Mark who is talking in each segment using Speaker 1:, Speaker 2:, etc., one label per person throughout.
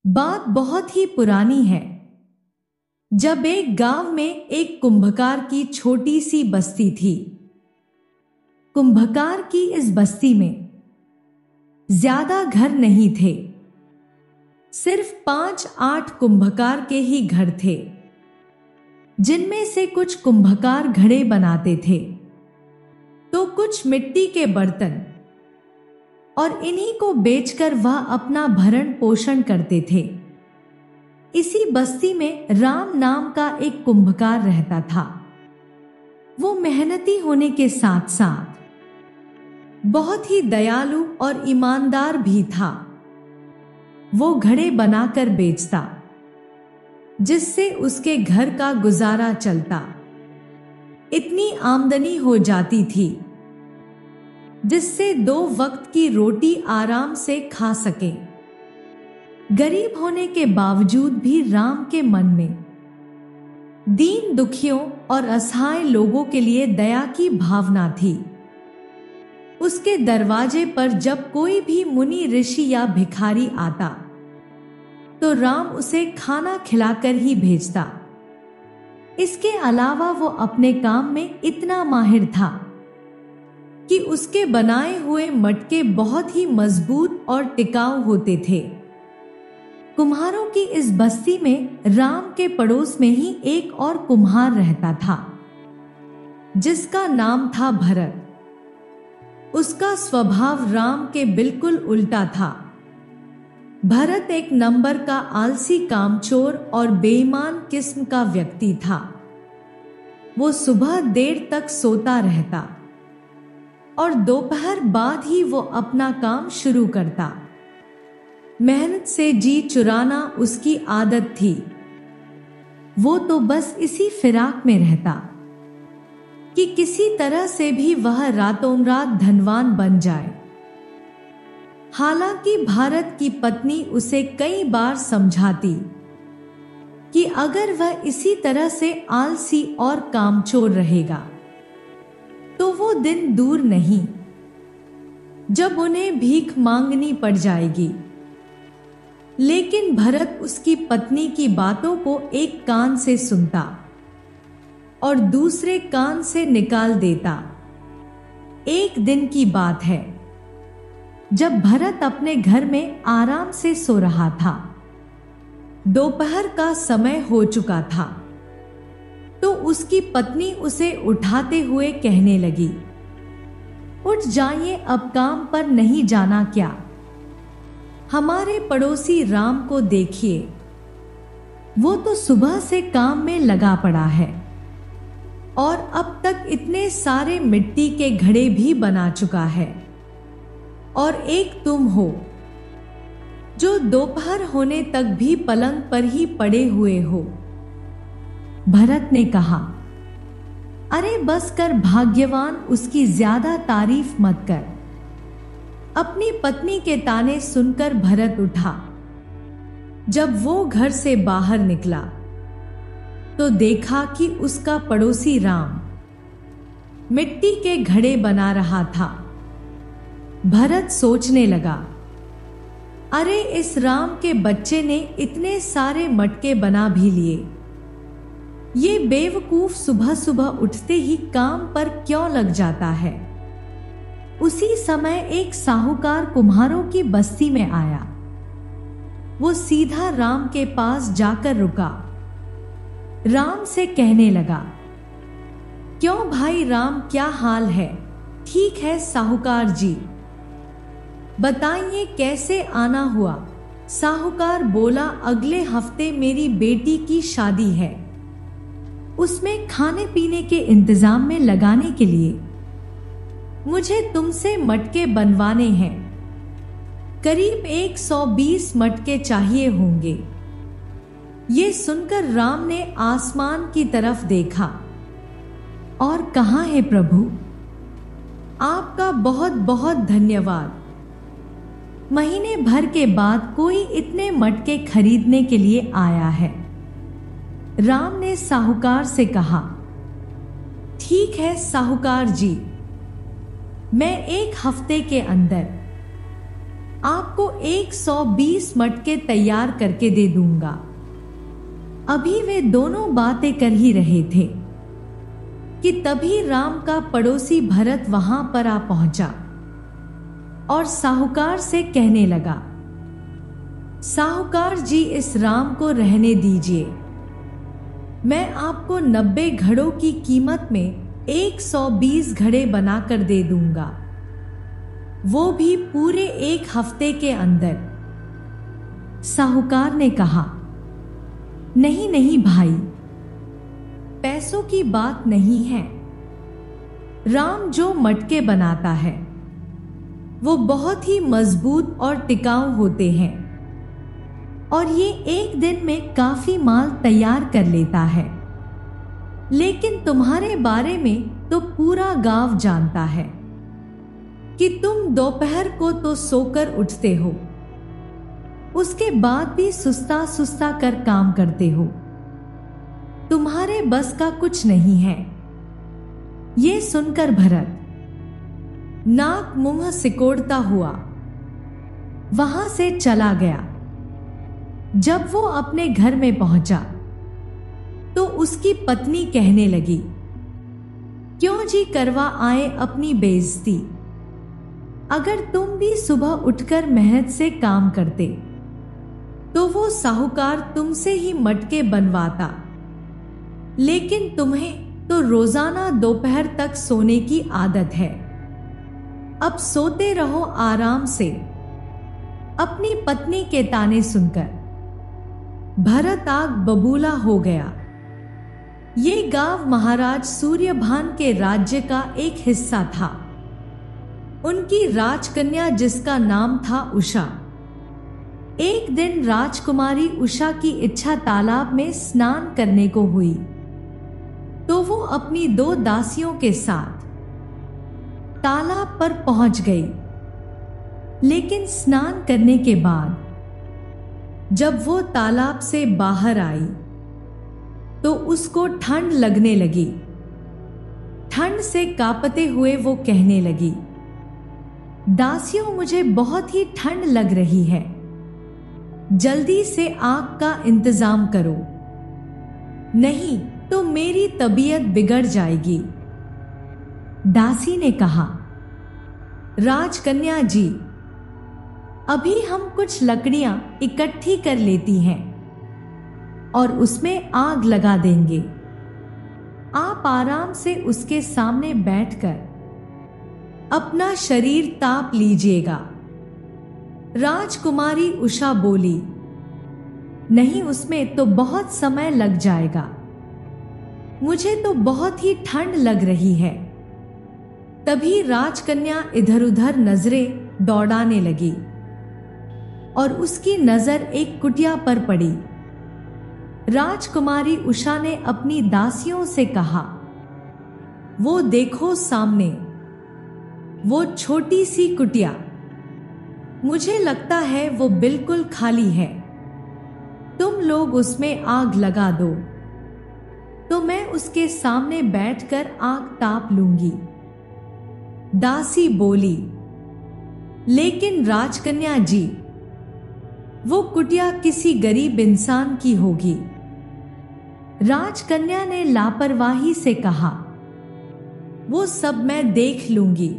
Speaker 1: बात बहुत ही पुरानी है। जब एक गांव में एक कुंभकार की छोटी सी बस्ती थी। कुंभकार की इस बस्ती में ज्यादा घर नहीं थे। सिर्फ 5-8 कुंभकार के ही घर थे, जिनमें से कुछ कुंभकार घड़े बनाते थे तो कुछ मिट्टी के बर्तन, और इन्हीं को बेचकर वह अपना भरण पोषण करते थे। इसी बस्ती में राम नाम का एक कुंभकार रहता था। वो मेहनती होने के साथ साथ बहुत ही दयालु और ईमानदार भी था। वो घड़े बनाकर बेचता, जिससे उसके घर का गुजारा चलता। इतनी आमदनी हो जाती थी जिससे 2 वक्त की रोटी आराम से खा सके। गरीब होने के बावजूद भी राम के मन में दीन दुखियों और असहाय लोगों के लिए दया की भावना थी। उसके दरवाजे पर जब कोई भी मुनि ऋषि या भिखारी आता तो राम उसे खाना खिलाकर ही भेजता। इसके अलावा वो अपने काम में इतना माहिर था कि उसके बनाए हुए मटके बहुत ही मजबूत और टिकाऊ होते थे। कुम्हारों की इस बस्ती में राम के पड़ोस में ही एक और कुम्हार रहता था, जिसका नाम था भरत। उसका स्वभाव राम के बिल्कुल उल्टा था। भरत एक नंबर का आलसी, कामचोर और बेईमान किस्म का व्यक्ति था। वो सुबह देर तक सोता रहता और दोपहर बाद ही वो अपना काम शुरू करता। मेहनत से जी चुराना उसकी आदत थी। वो तो बस इसी फिराक में रहता कि किसी तरह से भी वह रातों रात धनवान बन जाए। हालांकि भारत की पत्नी उसे कई बार समझाती कि अगर वह इसी तरह से आलसी और कामचोर रहेगा तो वो दिन दूर नहीं जब उन्हें भीख मांगनी पड़ जाएगी। लेकिन भरत उसकी पत्नी की बातों को एक कान से सुनता और दूसरे कान से निकाल देता। एक दिन की बात है, जब भरत अपने घर में आराम से सो रहा था। दोपहर का समय हो चुका था तो उसकी पत्नी उसे उठाते हुए कहने लगी, उठ जाइए, अब काम पर नहीं जाना क्या? हमारे पड़ोसी राम को देखिए, वो तो सुबह से काम में लगा पड़ा है और अब तक इतने सारे मिट्टी के घड़े भी बना चुका है, और एक तुम हो जो दोपहर होने तक भी पलंग पर ही पड़े हुए हो। भरत ने कहा, अरे बस कर भाग्यवान, उसकी ज्यादा तारीफ मत कर। अपनी पत्नी के ताने सुनकर भरत उठा। जब वो घर से बाहर निकला तो देखा कि उसका पड़ोसी राम मिट्टी के घड़े बना रहा था। भरत सोचने लगा, अरे इस राम के बच्चे ने इतने सारे मटके बना भी लिए। ये बेवकूफ सुबह सुबह उठते ही काम पर क्यों लग जाता है? उसी समय एक साहूकार कुम्हारों की बस्ती में आया। वो सीधा राम के पास जाकर रुका। राम से कहने लगा, क्यों भाई राम, क्या हाल है? ठीक है साहूकार जी, बताइए कैसे आना हुआ? साहूकार बोला, अगले हफ्ते मेरी बेटी की शादी है। उसमें खाने पीने के इंतजाम में लगाने के लिए मुझे तुमसे मटके बनवाने हैं। करीब 120 मटके चाहिए होंगे। ये सुनकर राम ने आसमान की तरफ देखा और कहा, है प्रभु, आपका बहुत बहुत धन्यवाद। महीने भर के बाद कोई इतने मटके खरीदने के लिए आया है। राम ने साहूकार से कहा, ठीक है साहूकार जी, मैं 1 हफ्ते के अंदर आपको 120 मटके तैयार करके दे दूंगा। अभी वे दोनों बातें कर ही रहे थे कि तभी राम का पड़ोसी भरत वहां पर आ पहुंचा और साहूकार से कहने लगा, साहूकार जी, इस राम को रहने दीजिए। मैं आपको 90 घड़ों की कीमत में 120 घड़े बनाकर दे दूंगा, वो भी पूरे 1 हफ्ते के अंदर। साहूकार ने कहा, नहीं नहीं भाई, पैसों की बात नहीं है। राम जो मटके बनाता है वो बहुत ही मजबूत और टिकाऊ होते हैं और ये 1 दिन में काफी माल तैयार कर लेता है। लेकिन तुम्हारे बारे में तो पूरा गांव जानता है कि तुम दोपहर को तो सोकर उठते हो, उसके बाद भी सुस्ता सुस्ता कर काम करते हो। तुम्हारे बस का कुछ नहीं है। ये सुनकर भरत नाक मुंह सिकोड़ता हुआ वहां से चला गया। जब वो अपने घर में पहुंचा तो उसकी पत्नी कहने लगी, क्यों जी करवा आए अपनी बेइज्जती? अगर तुम भी सुबह उठकर मेहनत से काम करते तो वो साहूकार तुमसे ही मटके बनवाता, लेकिन तुम्हें तो रोजाना दोपहर तक सोने की आदत है। अब सोते रहो आराम से। अपनी पत्नी के ताने सुनकर भरत आग बबूला हो गया। ये गांव महाराज सूर्यभान के राज्य का एक हिस्सा था। उनकी राजकन्या जिसका नाम था उषा, एक दिन राजकुमारी उषा की इच्छा तालाब में स्नान करने को हुई तो वो अपनी 2 दासियों के साथ तालाब पर पहुंच गई। लेकिन स्नान करने के बाद जब वो तालाब से बाहर आई तो उसको ठंड लगने लगी। ठंड से कांपते हुए वो कहने लगी, दासियों, मुझे बहुत ही ठंड लग रही है, जल्दी से आग का इंतजाम करो, नहीं तो मेरी तबीयत बिगड़ जाएगी। दासी ने कहा, राजकन्या जी, अभी हम कुछ लकड़ियां इकट्ठी कर लेती हैं और उसमें आग लगा देंगे। आप आराम से उसके सामने बैठकर अपना शरीर ताप लीजिएगा। राजकुमारी उषा बोली, नहीं, उसमें तो बहुत समय लग जाएगा, मुझे तो बहुत ही ठंड लग रही है। तभी राजकन्या इधर उधर नजरें दौड़ाने लगी और उसकी नजर एक कुटिया पर पड़ी। राजकुमारी उषा ने अपनी दासियों से कहा, वो देखो सामने वो छोटी सी कुटिया, मुझे लगता है वो बिल्कुल खाली है। तुम लोग उसमें आग लगा दो तो मैं उसके सामने बैठकर आग ताप लूंगी। दासी बोली, लेकिन राजकन्या जी, वो कुटिया किसी गरीब इंसान की होगी। राजकन्या ने लापरवाही से कहा, वो सब मैं देख लूंगी,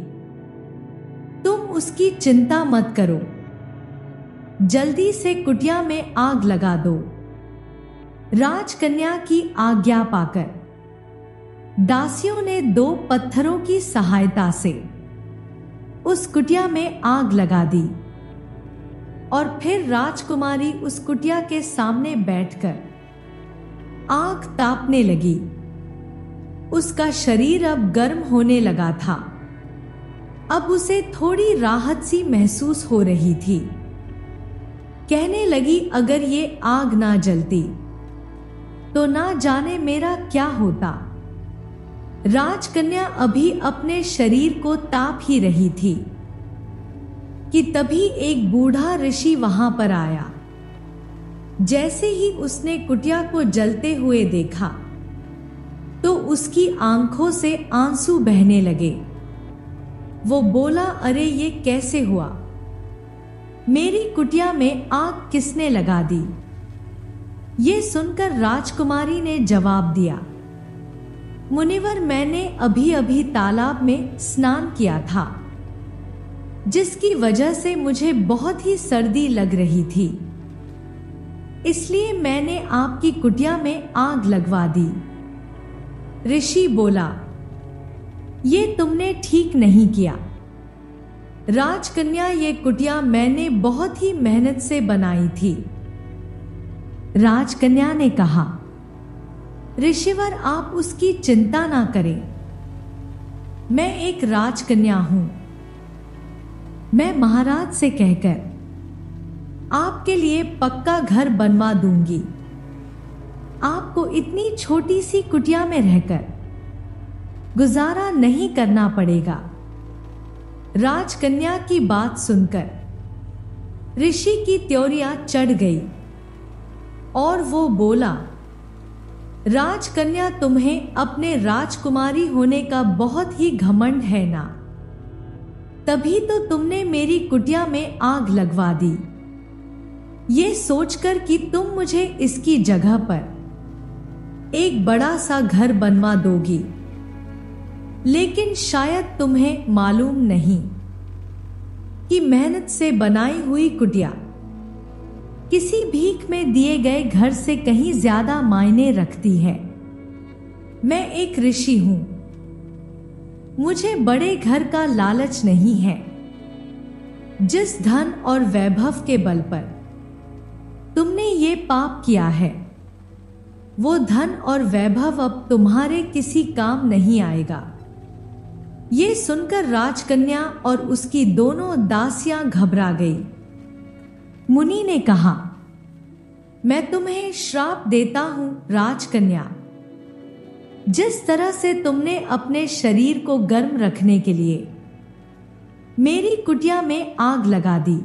Speaker 1: तुम उसकी चिंता मत करो, जल्दी से कुटिया में आग लगा दो। राजकन्या की आज्ञा पाकर दासियों ने 2 पत्थरों की सहायता से उस कुटिया में आग लगा दी और फिर राजकुमारी उस कुटिया के सामने बैठकर आग तापने लगी। उसका शरीर अब गर्म होने लगा था। अब उसे थोड़ी राहत सी महसूस हो रही थी। कहने लगी, अगर ये आग ना जलती तो ना जाने मेरा क्या होता। राजकन्या अभी अपने शरीर को ताप ही रही थी कि तभी एक बूढ़ा ऋषि वहां पर आया। जैसे ही उसने कुटिया को जलते हुए देखा तो उसकी आंखों से आंसू बहने लगे। वो बोला, अरे ये कैसे हुआ? मेरी कुटिया में आग किसने लगा दी? ये सुनकर राजकुमारी ने जवाब दिया, मुनिवर, मैंने अभी अभी तालाब में स्नान किया था, जिसकी वजह से मुझे बहुत ही सर्दी लग रही थी, इसलिए मैंने आपकी कुटिया में आग लगवा दी। ऋषि बोला, ये तुमने ठीक नहीं किया राजकन्या, ये कुटिया मैंने बहुत ही मेहनत से बनाई थी। राजकन्या ने कहा, ऋषिवर, आप उसकी चिंता ना करें, मैं एक राजकन्या हूं। मैं महाराज से कहकर आपके लिए पक्का घर बनवा दूंगी। आपको इतनी छोटी सी कुटिया में रहकर गुजारा नहीं करना पड़ेगा। राजकन्या की बात सुनकर ऋषि की त्योरियां चढ़ गई और वो बोला, राजकन्या, तुम्हें अपने राजकुमारी होने का बहुत ही घमंड है ना, तभी तो तुमने मेरी कुटिया में आग लगवा दी, ये सोचकर कि तुम मुझे इसकी जगह पर एक बड़ा सा घर बनवा दोगी। लेकिन शायद तुम्हें मालूम नहीं कि मेहनत से बनाई हुई कुटिया किसी भीख में दिए गए घर से कहीं ज्यादा मायने रखती है। मैं एक ऋषि हूं, मुझे बड़े घर का लालच नहीं है। जिस धन और वैभव के बल पर तुमने ये पाप किया है, वो धन और वैभव अब तुम्हारे किसी काम नहीं आएगा। ये सुनकर राजकन्या और उसकी दोनों दासियां घबरा गई। मुनि ने कहा, मैं तुम्हें श्राप देता हूं राजकन्या, जिस तरह से तुमने अपने शरीर को गर्म रखने के लिए मेरी कुटिया में आग लगा दी,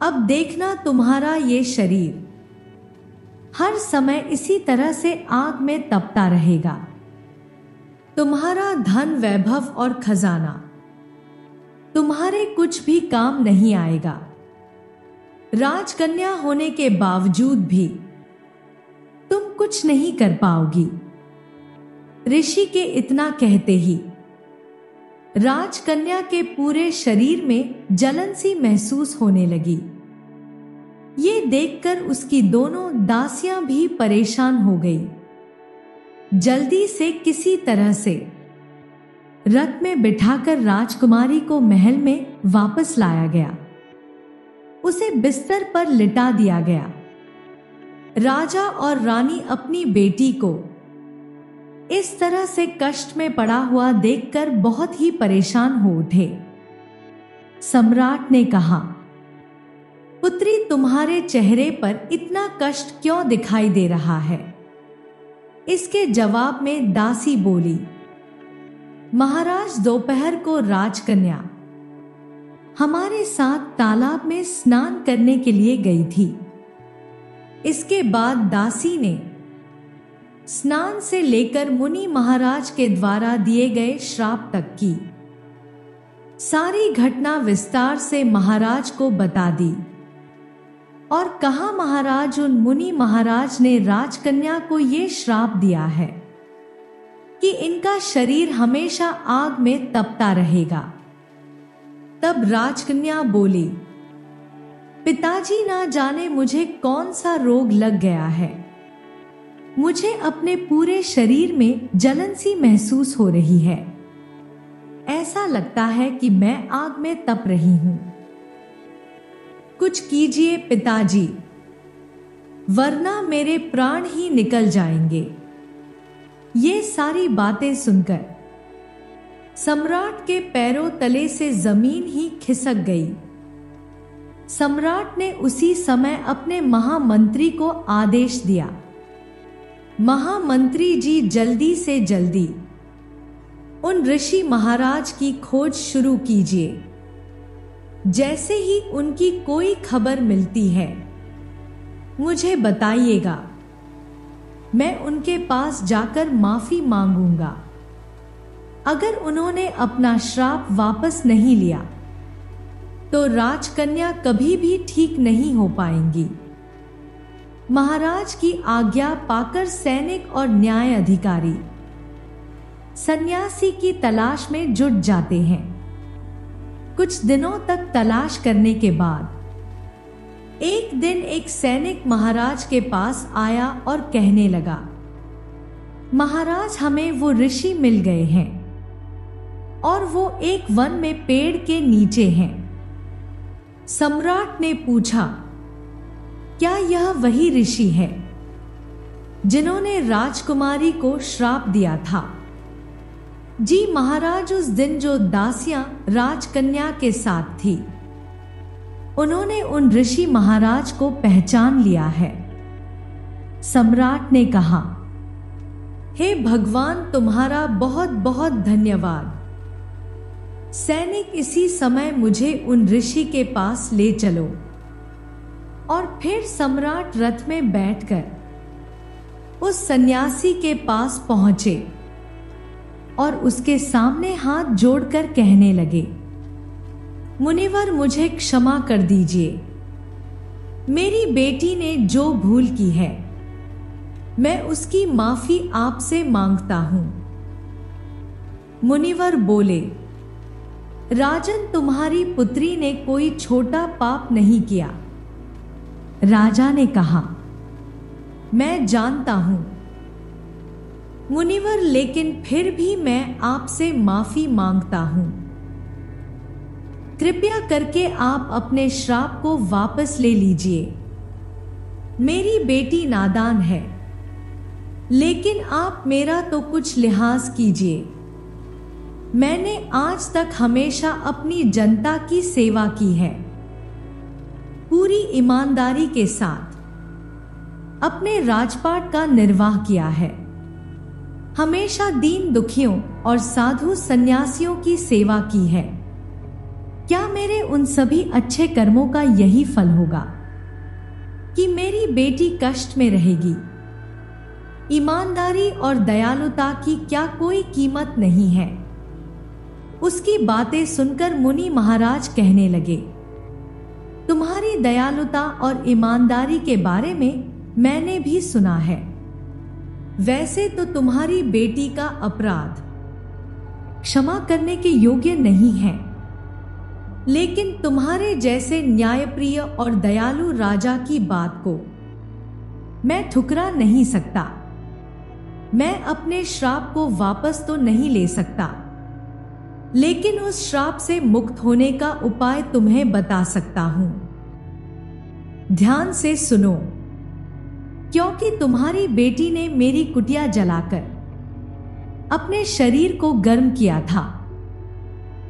Speaker 1: अब देखना तुम्हारा ये शरीर हर समय इसी तरह से आग में तपता रहेगा। तुम्हारा धन, वैभव और खजाना तुम्हारे कुछ भी काम नहीं आएगा। राजकन्या होने के बावजूद भी तुम कुछ नहीं कर पाओगी। ऋषि के इतना कहते ही राजकन्या के पूरे शरीर में जलन सी महसूस होने लगी। ये देखकर उसकी दोनों दासियां भी परेशान हो गई। जल्दी से किसी तरह से रथ में बिठाकर राजकुमारी को महल में वापस लाया गया। उसे बिस्तर पर लिटा दिया गया। राजा और रानी अपनी बेटी को इस तरह से कष्ट में पड़ा हुआ देखकर बहुत ही परेशान हो उठे। सम्राट ने कहा, पुत्री, तुम्हारे चेहरे पर इतना कष्ट क्यों दिखाई दे रहा है? इसके जवाब में दासी बोली, महाराज, दोपहर को राजकन्या हमारे साथ तालाब में स्नान करने के लिए गई थी। इसके बाद दासी ने स्नान से लेकर मुनि महाराज के द्वारा दिए गए श्राप तक की सारी घटना विस्तार से महाराज को बता दी और कहा, महाराज, उन मुनि महाराज ने राजकन्या को ये श्राप दिया है कि इनका शरीर हमेशा आग में तपता रहेगा। तब राजकन्या बोली, पिताजी, ना जाने मुझे कौन सा रोग लग गया है, मुझे अपने पूरे शरीर में जलन सी महसूस हो रही है। ऐसा लगता है कि मैं आग में तप रही हूं। कुछ कीजिए पिताजी, वरना मेरे प्राण ही निकल जाएंगे। ये सारी बातें सुनकर सम्राट के पैरों तले से जमीन ही खिसक गई। सम्राट ने उसी समय अपने महामंत्री को आदेश दिया, महामंत्री जी, जल्दी से जल्दी उन ऋषि महाराज की खोज शुरू कीजिए। जैसे ही उनकी कोई खबर मिलती है मुझे बताइएगा, मैं उनके पास जाकर माफी मांगूंगा। अगर उन्होंने अपना श्राप वापस नहीं लिया तो राजकन्या कभी भी ठीक नहीं हो पाएंगी। महाराज की आज्ञा पाकर सैनिक और न्याय अधिकारी सन्यासी की तलाश में जुट जाते हैं। कुछ दिनों तक तलाश करने के बाद एक दिन एक सैनिक महाराज के पास आया और कहने लगा, महाराज, हमें वो ऋषि मिल गए हैं और वो एक वन में पेड़ के नीचे हैं। सम्राट ने पूछा, क्या यह वही ऋषि है जिन्होंने राजकुमारी को श्राप दिया था? जी महाराज, उस दिन जो दासियां राजकन्या के साथ थी, उन्होंने उन ऋषि महाराज को पहचान लिया है। सम्राट ने कहा, हे भगवान, तुम्हारा बहुत बहुत धन्यवाद। सैनिक, इसी समय मुझे उन ऋषि के पास ले चलो। और फिर सम्राट रथ में बैठकर उस सन्यासी के पास पहुंचे और उसके सामने हाथ जोड़कर कहने लगे, मुनिवर, मुझे क्षमा कर दीजिए। मेरी बेटी ने जो भूल की है, मैं उसकी माफी आपसे मांगता हूं। मुनिवर बोले, राजन, तुम्हारी पुत्री ने कोई छोटा पाप नहीं किया। राजा ने कहा, मैं जानता हूं मुनिवर, लेकिन फिर भी मैं आपसे माफी मांगता हूं। कृपया करके आप अपने श्राप को वापस ले लीजिए। मेरी बेटी नादान है, लेकिन आप मेरा तो कुछ लिहाज कीजिए। मैंने आज तक हमेशा अपनी जनता की सेवा की है, पूरी ईमानदारी के साथ अपने राजपाट का निर्वाह किया है, हमेशा दीन दुखियों और साधु सन्यासियों की सेवा की है। क्या मेरे उन सभी अच्छे कर्मों का यही फल होगा कि मेरी बेटी कष्ट में रहेगी? ईमानदारी और दयालुता की क्या कोई कीमत नहीं है? उसकी बातें सुनकर मुनि महाराज कहने लगे, तुम्हारी दयालुता और ईमानदारी के बारे में मैंने भी सुना है। वैसे तो तुम्हारी बेटी का अपराध क्षमा करने के योग्य नहीं है, लेकिन तुम्हारे जैसे न्यायप्रिय और दयालु राजा की बात को मैं ठुकरा नहीं सकता। मैं अपने श्राप को वापस तो नहीं ले सकता, लेकिन उस श्राप से मुक्त होने का उपाय तुम्हें बता सकता हूं। ध्यान से सुनो, क्योंकि तुम्हारी बेटी ने मेरी कुटिया जलाकर अपने शरीर को गर्म किया था,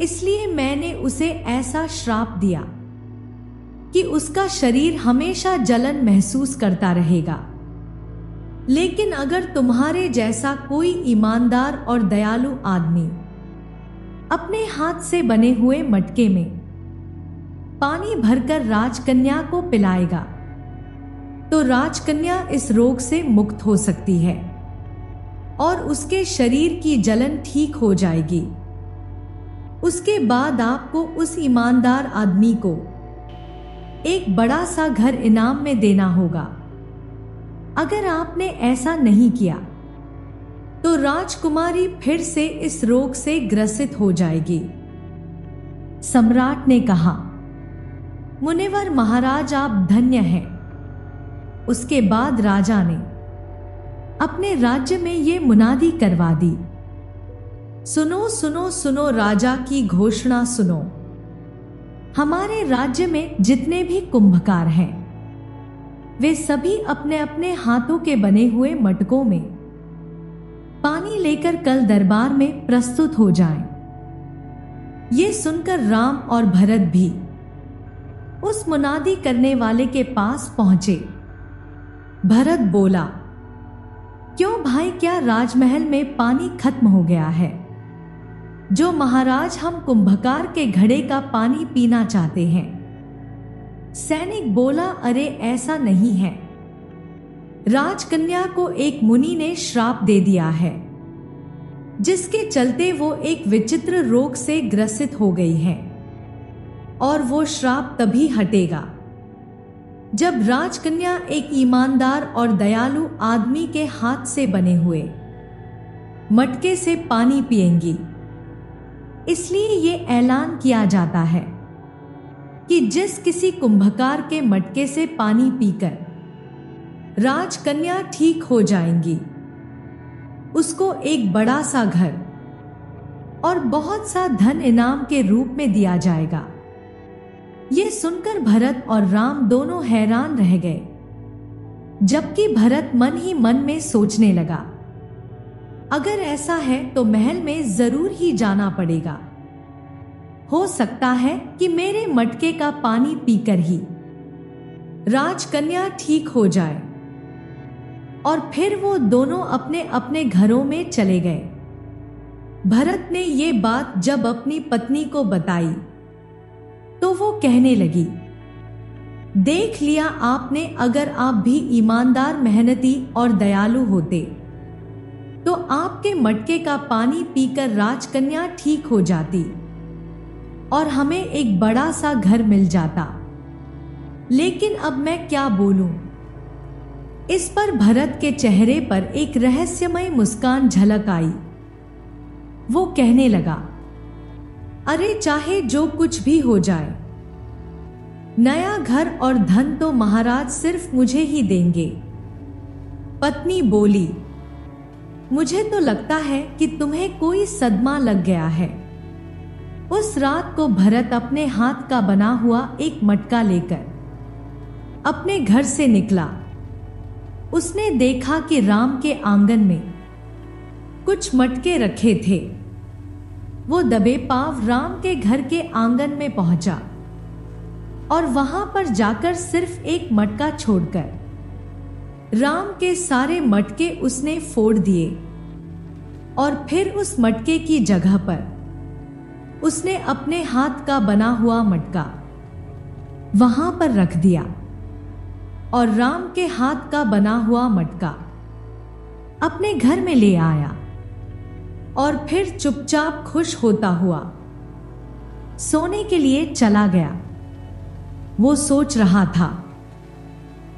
Speaker 1: इसलिए मैंने उसे ऐसा श्राप दिया कि उसका शरीर हमेशा जलन महसूस करता रहेगा। लेकिन अगर तुम्हारे जैसा कोई ईमानदार और दयालु आदमी अपने हाथ से बने हुए मटके में पानी भरकर राजकन्या को पिलाएगा, तो राजकन्या इस रोग से मुक्त हो सकती है और उसके शरीर की जलन ठीक हो जाएगी। उसके बाद आपको उस ईमानदार आदमी को एक बड़ा सा घर इनाम में देना होगा। अगर आपने ऐसा नहीं किया तो राजकुमारी फिर से इस रोग से ग्रसित हो जाएगी। सम्राट ने कहा, मुनिवर महाराज, आप धन्य हैं। उसके बाद राजा ने अपने राज्य में ये मुनादी करवा दी, सुनो सुनो सुनो, राजा की घोषणा सुनो। हमारे राज्य में जितने भी कुंभकार हैं, वे सभी अपने अपने हाथों के बने हुए मटकों में पानी लेकर कल दरबार में प्रस्तुत हो जाएं। ये सुनकर राम और भरत भी उस मुनादी करने वाले के पास पहुंचे। भरत बोला, क्यों भाई, क्या राजमहल में पानी खत्म हो गया है? जो महाराज, हम कुंभकार के घड़े का पानी पीना चाहते हैं। सैनिक बोला, अरे ऐसा नहीं है। राजकन्या को एक मुनि ने श्राप दे दिया है, जिसके चलते वो एक विचित्र रोग से ग्रसित हो गई है। और वो श्राप तभी हटेगा जब राजकन्या एक ईमानदार और दयालु आदमी के हाथ से बने हुए मटके से पानी पिएंगी। इसलिए ये ऐलान किया जाता है कि जिस किसी कुंभकार के मटके से पानी पीकर राजकन्या ठीक हो जाएंगी, उसको एक बड़ा सा घर और बहुत सा धन इनाम के रूप में दिया जाएगा। ये सुनकर भरत और राम दोनों हैरान रह गए, जबकि भरत मन ही मन में सोचने लगा, अगर ऐसा है तो महल में जरूर ही जाना पड़ेगा। हो सकता है कि मेरे मटके का पानी पीकर ही राजकन्या ठीक हो जाए। और फिर वो दोनों अपने अपने घरों में चले गए। भरत ने ये बात जब अपनी पत्नी को बताई तो वो कहने लगी, देख लिया आपने, अगर आप भी ईमानदार, मेहनती और दयालु होते तो आपके मटके का पानी पीकर राजकन्या ठीक हो जाती और हमें एक बड़ा सा घर मिल जाता। लेकिन अब मैं क्या बोलूं? इस पर भरत के चेहरे पर एक रहस्यमय मुस्कान झलक आई। वो कहने लगा, अरे चाहे जो कुछ भी हो जाए, नया घर और धन तो महाराज सिर्फ मुझे ही देंगे। पत्नी बोली, मुझे तो लगता है कि तुम्हें कोई सदमा लग गया है। उस रात को भरत अपने हाथ का बना हुआ एक मटका लेकर अपने घर से निकला। उसने देखा कि राम के आंगन में कुछ मटके रखे थे। वो दबे पांव राम के घर के आंगन में पहुंचा और वहां पर जाकर सिर्फ एक मटका छोड़कर राम के सारे मटके उसने फोड़ दिए और फिर उस मटके की जगह पर उसने अपने हाथ का बना हुआ मटका वहां पर रख दिया और राम के हाथ का बना हुआ मटका अपने घर में ले आया और फिर चुपचाप खुश होता हुआ सोने के लिए चला गया। वो सोच रहा था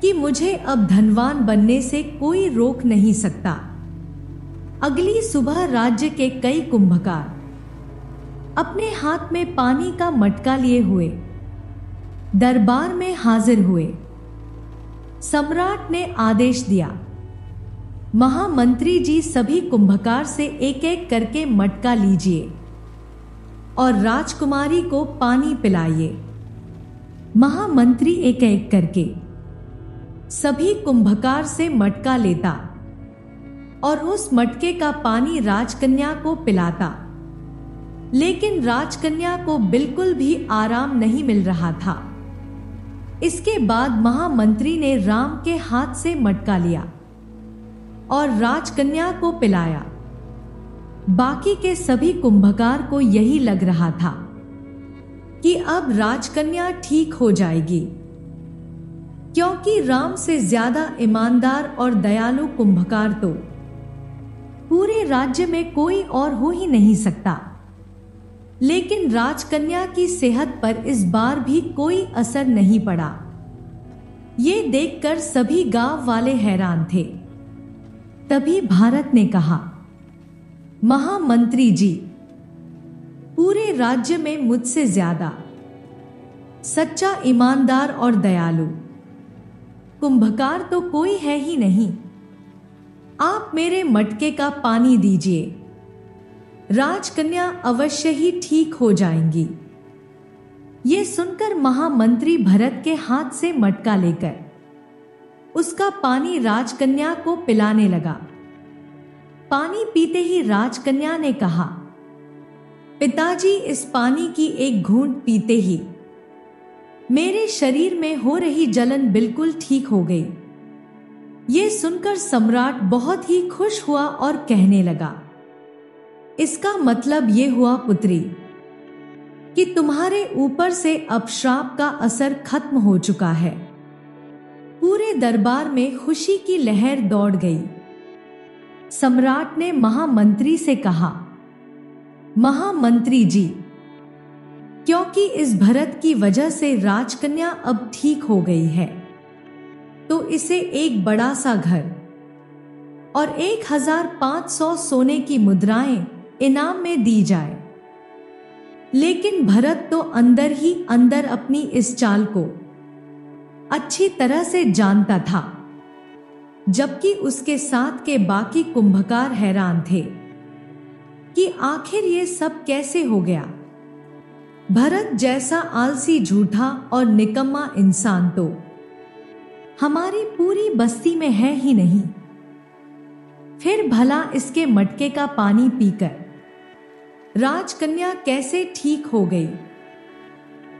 Speaker 1: कि मुझे अब धनवान बनने से कोई रोक नहीं सकता। अगली सुबह राज्य के कई कुंभकार अपने हाथ में पानी का मटका लिए हुए दरबार में हाजिर हुए। सम्राट ने आदेश दिया, महामंत्री जी, सभी कुंभकार से एक एक करके मटका लीजिए और राजकुमारी को पानी पिलाइए। महामंत्री एक एक करके सभी कुंभकार से मटका लेता और उस मटके का पानी राजकन्या को पिलाता, लेकिन राजकन्या को बिल्कुल भी आराम नहीं मिल रहा था। इसके बाद महामंत्री ने राम के हाथ से मटका लिया और राजकन्या को पिलाया। बाकी के सभी कुंभकार को यही लग रहा था कि अब राजकन्या ठीक हो जाएगी, क्योंकि राम से ज्यादा ईमानदार और दयालु कुंभकार तो पूरे राज्य में कोई और हो ही नहीं सकता। लेकिन राजकन्या की सेहत पर इस बार भी कोई असर नहीं पड़ा। ये देखकर सभी गांव वाले हैरान थे। तभी भारत ने कहा, महामंत्री जी, पूरे राज्य में मुझसे ज्यादा सच्चा, ईमानदार और दयालु कुंभकार तो कोई है ही नहीं। आप मेरे मटके का पानी दीजिए, राजकन्या अवश्य ही ठीक हो जाएंगी। ये सुनकर महामंत्री भरत के हाथ से मटका लेकर उसका पानी राजकन्या को पिलाने लगा। पानी पीते ही राजकन्या ने कहा, पिताजी, इस पानी की एक घूंट पीते ही मेरे शरीर में हो रही जलन बिल्कुल ठीक हो गई। ये सुनकर सम्राट बहुत ही खुश हुआ और कहने लगा, इसका मतलब ये हुआ पुत्री कि तुम्हारे ऊपर से अब श्राप का असर खत्म हो चुका है। पूरे दरबार में खुशी की लहर दौड़ गई। सम्राट ने महामंत्री से कहा, महामंत्री जी, क्योंकि इस भरत की वजह से राजकन्या अब ठीक हो गई है, तो इसे एक बड़ा सा घर और 1500 सोने की मुद्राएं इनाम में दी जाए। लेकिन भरत तो अंदर ही अंदर अपनी इस चाल को अच्छी तरह से जानता था, जबकि उसके साथ के बाकी कुंभकार हैरान थे कि आखिर ये सब कैसे हो गया। भरत जैसा आलसी, झूठा और निकम्मा इंसान तो हमारी पूरी बस्ती में है ही नहीं। फिर भला इसके मटके का पानी पीकर राजकन्या कैसे ठीक हो गई।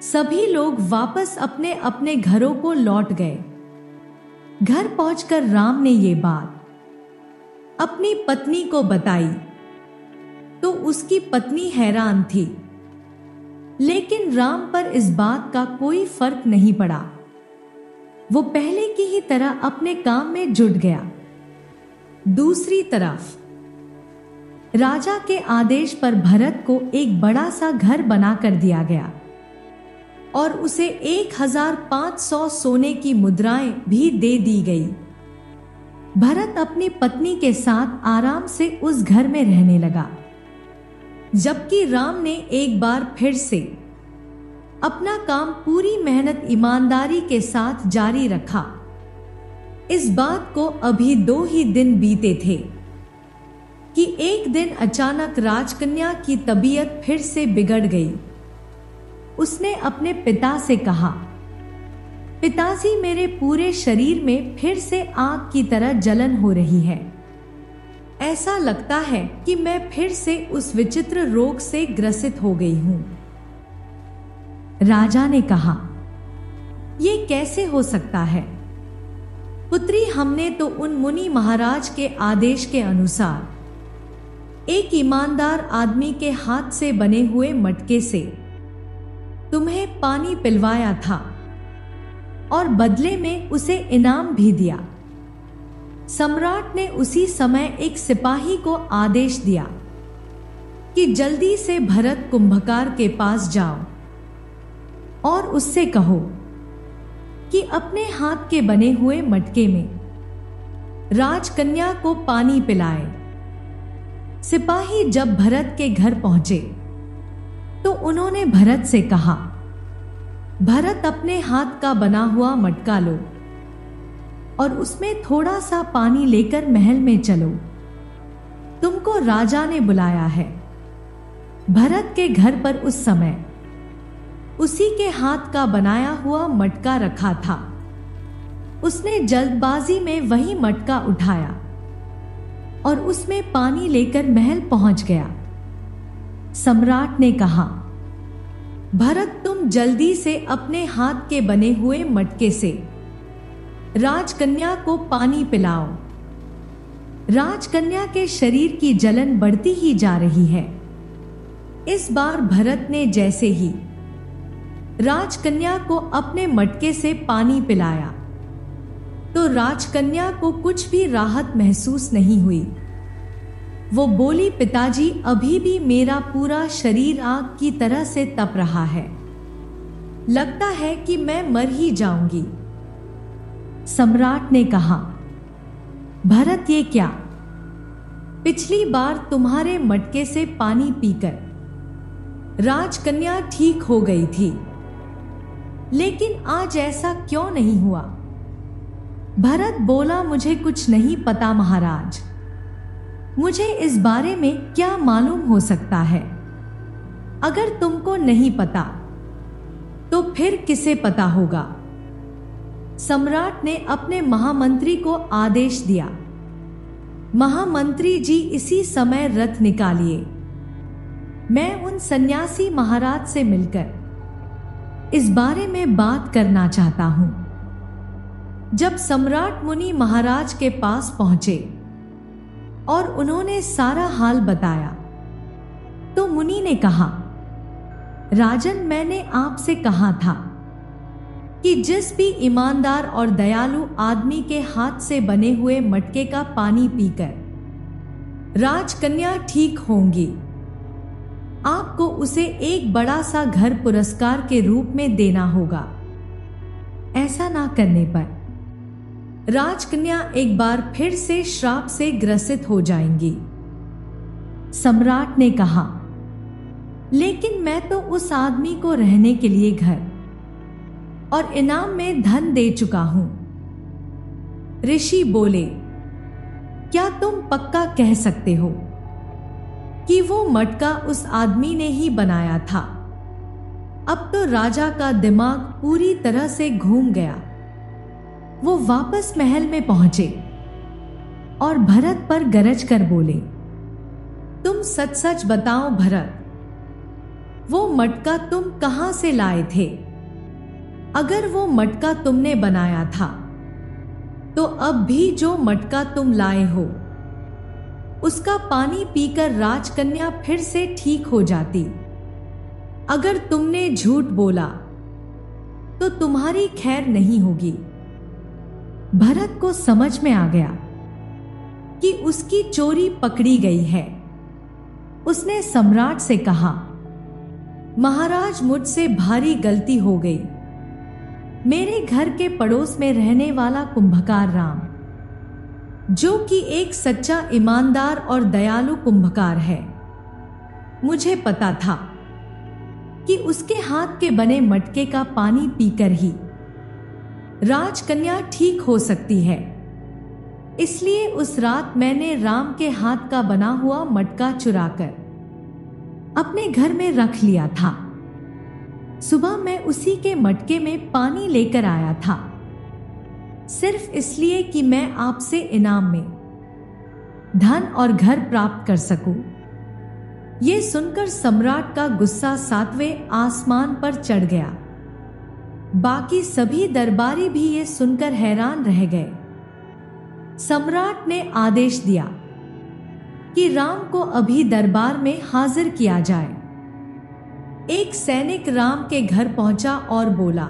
Speaker 1: सभी लोग वापस अपने अपने घरों को लौट गए। घर पहुंचकर राम ने ये बात अपनी पत्नी को बताई तो उसकी पत्नी हैरान थी, लेकिन राम पर इस बात का कोई फर्क नहीं पड़ा। वो पहले की ही तरह अपने काम में जुट गया। दूसरी तरफ राजा के आदेश पर भरत को एक बड़ा सा घर बना कर दिया गया और उसे 1500 सोने की मुद्राएं भी दे दी गई। भरत अपनी पत्नी के साथ आराम से उस घर में रहने लगा, जबकि राम ने एक बार फिर से अपना काम पूरी मेहनत ईमानदारी के साथ जारी रखा। इस बात को अभी 2 ही दिन बीते थे कि एक दिन अचानक राजकन्या की तबीयत फिर से बिगड़ गई। उसने अपने पिता से कहा, पिताजी, मेरे पूरे शरीर में फिर से आग की तरह जलन हो रही है। ऐसा लगता है कि मैं फिर से उस विचित्र रोग से ग्रसित हो गई हूं। राजा ने कहा, यह कैसे हो सकता है पुत्री? हमने तो उन मुनि महाराज के आदेश के अनुसार एक ईमानदार आदमी के हाथ से बने हुए मटके से तुम्हें पानी पिलवाया था और बदले में उसे इनाम भी दिया। सम्राट ने उसी समय एक सिपाही को आदेश दिया कि जल्दी से भरत कुंभकार के पास जाओ और उससे कहो कि अपने हाथ के बने हुए मटके में राजकन्या को पानी पिलाए। सिपाही जब भरत के घर पहुंचे तो उन्होंने भरत से कहा, भरत, अपने हाथ का बना हुआ मटका लो और उसमें थोड़ा सा पानी लेकर महल में चलो, तुमको राजा ने बुलाया है। भरत के घर पर उस समय उसी के हाथ का बनाया हुआ मटका रखा था। उसने जल्दबाजी में वही मटका उठाया और उसमें पानी लेकर महल पहुंच गया। सम्राट ने कहा, भरत, तुम जल्दी से अपने हाथ के बने हुए मटके से राजकन्या को पानी पिलाओ। राजकन्या के शरीर की जलन बढ़ती ही जा रही है। इस बार भरत ने जैसे ही राजकन्या को अपने मटके से पानी पिलाया तो राजकन्या को कुछ भी राहत महसूस नहीं हुई। वो बोली, पिताजी, अभी भी मेरा पूरा शरीर आग की तरह से तप रहा है। लगता है कि मैं मर ही जाऊंगी। सम्राट ने कहा, भरत, ये क्या? पिछली बार तुम्हारे मटके से पानी पीकर राजकन्या ठीक हो गई थी, लेकिन आज ऐसा क्यों नहीं हुआ? भरत बोला, मुझे कुछ नहीं पता महाराज। मुझे इस बारे में क्या मालूम हो सकता है? अगर तुमको नहीं पता तो फिर किसे पता होगा? सम्राट ने अपने महामंत्री को आदेश दिया, महामंत्री जी, इसी समय रथ निकालिए। मैं उन सन्यासी महाराज से मिलकर इस बारे में बात करना चाहता हूं। जब सम्राट मुनि महाराज के पास पहुंचे और उन्होंने सारा हाल बताया तो मुनि ने कहा, राजन, मैंने आपसे कहा था कि जिस भी ईमानदार और दयालु आदमी के हाथ से बने हुए मटके का पानी पीकर राजकन्या ठीक होंगी, आपको उसे एक बड़ा सा घर पुरस्कार के रूप में देना होगा। ऐसा ना करने पर राजकन्या एक बार फिर से श्राप से ग्रसित हो जाएंगी। सम्राट ने कहा, लेकिन मैं तो उस आदमी को रहने के लिए घर और इनाम में धन दे चुका हूं। ऋषि बोले, क्या तुम पक्का कह सकते हो कि वो मटका उस आदमी ने ही बनाया था? अब तो राजा का दिमाग पूरी तरह से घूम गया। वो वापस महल में पहुंचे और भरत पर गरज कर बोले, तुम सच सच बताओ भरत, वो मटका तुम कहां से लाए थे? अगर वो मटका तुमने बनाया था तो अब भी जो मटका तुम लाए हो उसका पानी पीकर राजकन्या फिर से ठीक हो जाती। अगर तुमने झूठ बोला तो तुम्हारी खैर नहीं होगी। भरत को समझ में आ गया कि उसकी चोरी पकड़ी गई है। उसने सम्राट से कहा, महाराज, मुझसे भारी गलती हो गई। मेरे घर के पड़ोस में रहने वाला कुंभकार राम, जो कि एक सच्चा, ईमानदार और दयालु कुंभकार है, मुझे पता था कि उसके हाथ के बने मटके का पानी पीकर ही राजकन्या ठीक हो सकती है। इसलिए उस रात मैंने राम के हाथ का बना हुआ मटका चुराकर अपने घर में रख लिया था। सुबह मैं उसी के मटके में पानी लेकर आया था, सिर्फ इसलिए कि मैं आपसे इनाम में धन और घर प्राप्त कर सकूं। यह सुनकर सम्राट का गुस्सा 7वें आसमान पर चढ़ गया। बाकी सभी दरबारी भी ये सुनकर हैरान रह गए। सम्राट ने आदेश दिया कि राम को अभी दरबार में हाजिर किया जाए। एक सैनिक राम के घर पहुंचा और बोला,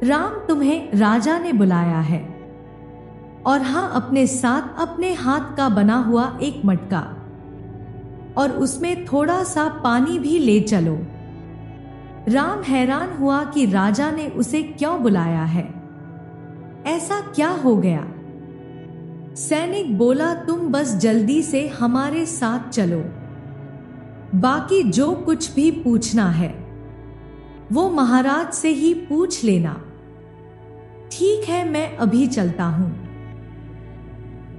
Speaker 1: राम, तुम्हें राजा ने बुलाया है, और हां, अपने साथ अपने हाथ का बना हुआ एक मटका और उसमें थोड़ा सा पानी भी ले चलो। राम हैरान हुआ कि राजा ने उसे क्यों बुलाया है, ऐसा क्या हो गया? सैनिक बोला, तुम बस जल्दी से हमारे साथ चलो, बाकी जो कुछ भी पूछना है वो महाराज से ही पूछ लेना। ठीक है, मैं अभी चलता हूं।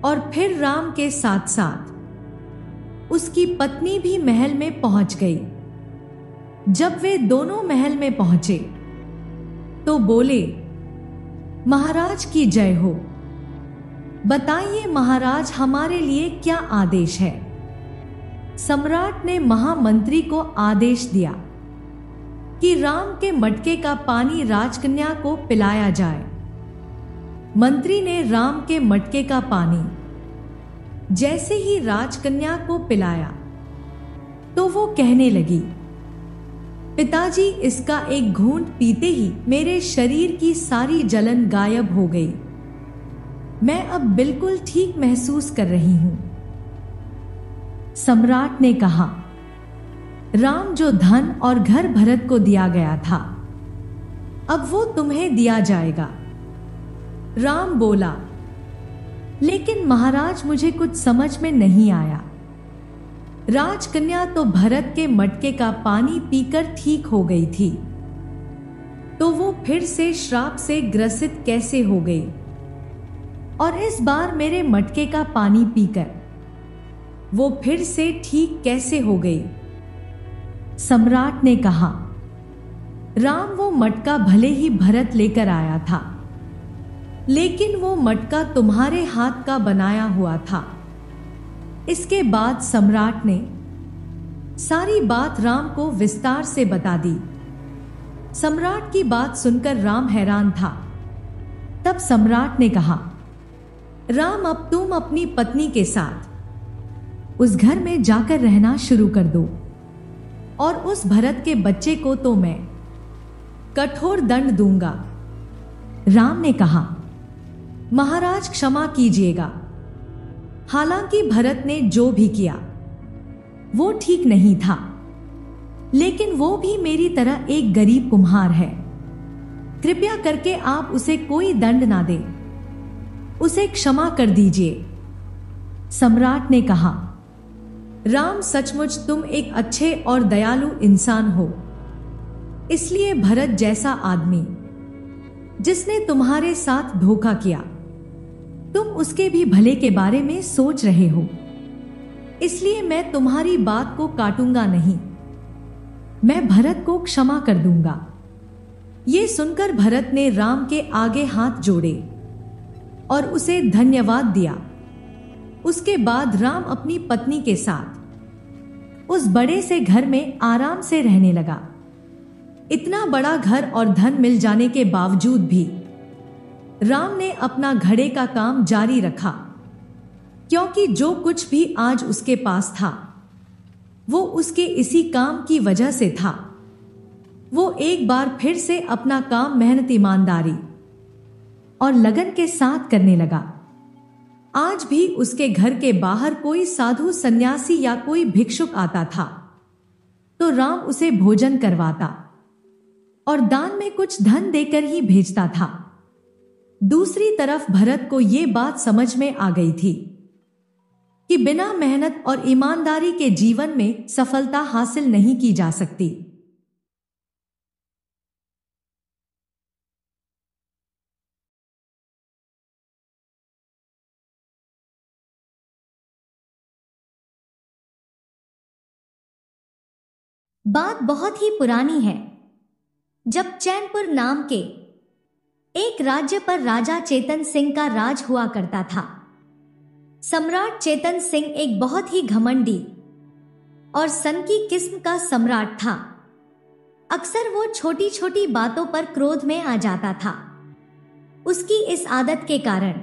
Speaker 1: और फिर राम के साथ साथ उसकी पत्नी भी महल में पहुंच गई। जब वे दोनों महल में पहुंचे तो बोले, महाराज की जय हो। बताइए महाराज, हमारे लिए क्या आदेश है? सम्राट ने महामंत्री को आदेश दिया कि राम के मटके का पानी राजकन्या को पिलाया जाए। मंत्री ने राम के मटके का पानी जैसे ही राजकन्या को पिलाया तो वो कहने लगी, पिताजी, इसका एक घूंट पीते ही मेरे शरीर की सारी जलन गायब हो गई। मैं अब बिल्कुल ठीक महसूस कर रही हूं। सम्राट ने कहा, राम, जो धन और घर भरत को दिया गया था, अब वो तुम्हें दिया जाएगा। राम बोला, लेकिन महाराज, मुझे कुछ समझ में नहीं आया। राजकन्या तो भरत के मटके का पानी पीकर ठीक हो गई थी, तो वो फिर से श्राप से ग्रसित कैसे हो गई? और इस बार मेरे मटके का पानी पीकर वो फिर से ठीक कैसे हो गई? सम्राट ने कहा, राम, वो मटका भले ही भरत लेकर आया था, लेकिन वो मटका तुम्हारे हाथ का बनाया हुआ था। इसके बाद सम्राट ने सारी बात राम को विस्तार से बता दी। सम्राट की बात सुनकर राम हैरान था। तब सम्राट ने कहा, राम, अब तुम अपनी पत्नी के साथ उस घर में जाकर रहना शुरू कर दो, और उस भरत के बच्चे को तो मैं कठोर दंड दूंगा। राम ने कहा, महाराज, क्षमा कीजिएगा। हालांकि भरत ने जो भी किया वो ठीक नहीं था। लेकिन वो भी मेरी तरह एक गरीब कुम्हार है। कृपया करके आप उसे कोई दंड ना दें, उसे क्षमा कर दीजिए। सम्राट ने कहा, राम, सचमुच तुम एक अच्छे और दयालु इंसान हो, इसलिए भरत जैसा आदमी जिसने तुम्हारे साथ धोखा किया, तुम उसके भी भले के बारे में सोच रहे हो, इसलिए मैं तुम्हारी बात को काटूंगा नहीं, मैं भरत को क्षमा कर दूंगा। ये सुनकर भरत ने राम के आगे हाथ जोड़े और उसे धन्यवाद दिया। उसके बाद राम अपनी पत्नी के साथ उस बड़े से घर में आराम से रहने लगा। इतना बड़ा घर और धन मिल जाने के बावजूद भी राम ने अपना घड़े का काम जारी रखा, क्योंकि जो कुछ भी आज उसके पास था वो उसके इसी काम की वजह से था। वो एक बार फिर से अपना काम मेहनत, ईमानदारी और लगन के साथ करने लगा। आज भी उसके घर के बाहर कोई साधु, सन्यासी या कोई भिक्षुक आता था तो राम उसे भोजन करवाता और दान में कुछ धन देकर ही भेजता था। दूसरी तरफ भरत को यह बात समझ में आ गई थी कि बिना मेहनत और ईमानदारी के जीवन में सफलता हासिल नहीं की जा सकती।
Speaker 2: बात बहुत ही पुरानी है, जब चैनपुर नाम के एक राज्य पर राजा चेतन सिंह का राज हुआ करता था। सम्राट चेतन सिंह एक बहुत ही घमंडी और सनकी किस्म का सम्राट था। अक्सर वो छोटी छोटी बातों पर क्रोध में आ जाता था। उसकी इस आदत के कारण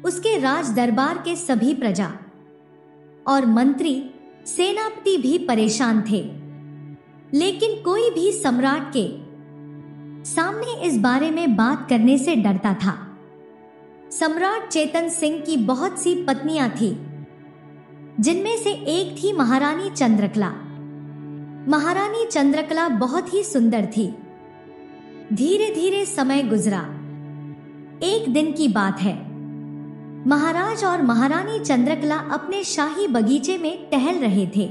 Speaker 2: उसके राज दरबार के सभी प्रजा और मंत्री, सेनापति भी परेशान थे, लेकिन कोई भी सम्राट के सामने इस बारे में बात करने से डरता था। सम्राट चेतन सिंह की बहुत सी पत्नियां थीं, जिनमें से एक थी महारानी चंद्रकला। महारानी चंद्रकला बहुत ही सुंदर थी। धीरे धीरे समय गुजरा। एक दिन की बात है, महाराज और महारानी चंद्रकला अपने शाही बगीचे में टहल रहे थे।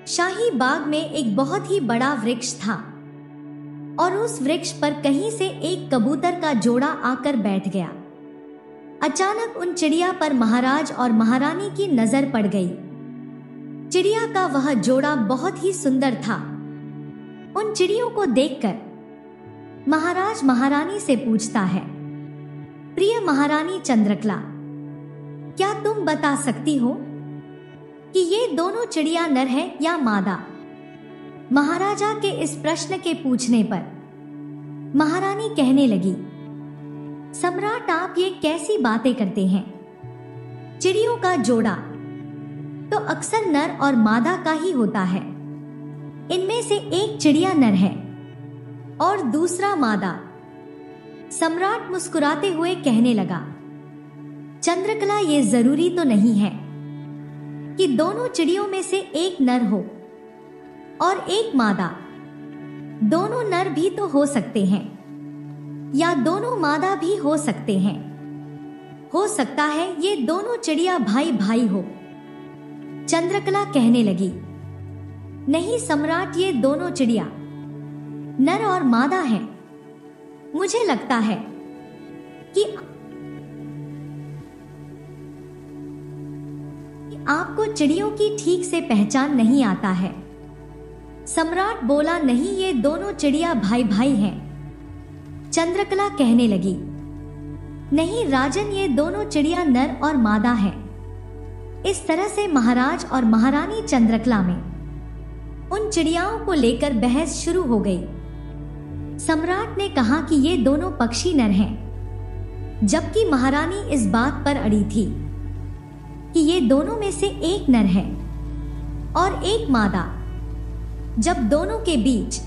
Speaker 2: शाही बाग में एक बहुत ही बड़ा वृक्ष था और उस वृक्ष पर कहीं से एक कबूतर का जोड़ा आकर बैठ गया। अचानक उन चिड़िया पर महाराज और महारानी की नजर पड़ गई। चिड़िया का वह जोड़ा बहुत ही सुंदर था। उन चिड़ियों को देखकर महाराज महारानी से पूछता है, प्रिय महारानी चंद्रकला, क्या तुम बता सकती हो कि ये दोनों चिड़िया नर है या मादा? महाराजा के इस प्रश्न के पूछने पर महारानी कहने लगी, सम्राट, आप ये कैसी बातें करते हैं? चिड़ियों का जोड़ा तो अक्सर नर और मादा का ही होता है। इनमें से एक चिड़िया नर है और दूसरा मादा। सम्राट मुस्कुराते हुए कहने लगा, चंद्रकला, ये जरूरी तो नहीं है कि दोनों चिड़ियों में से एक नर हो और एक मादा। दोनों नर भी तो हो सकते हैं या दोनों मादा भी हो सकते हैं। हो सकता है ये दोनों चिड़िया भाई भाई हो। चंद्रकला कहने लगी, नहीं सम्राट, ये दोनों चिड़िया नर और मादा हैं। मुझे लगता है कि आपको चिड़ियों की ठीक से पहचान नहीं आता है। सम्राट बोला, नहीं, ये दोनों चिड़िया भाई भाई हैं। चंद्रकला कहने लगी, नहीं राजन, ये दोनों चिड़िया नर और मादा हैं। इस तरह से महाराज और महारानी चंद्रकला में उन चिड़ियाओं को लेकर बहस शुरू हो गई। सम्राट ने कहा कि ये दोनों पक्षी नर हैं, जबकि महारानी इस बात पर अड़ी थी कि ये दोनों में से एक नर है और एक मादा। जब दोनों के बीच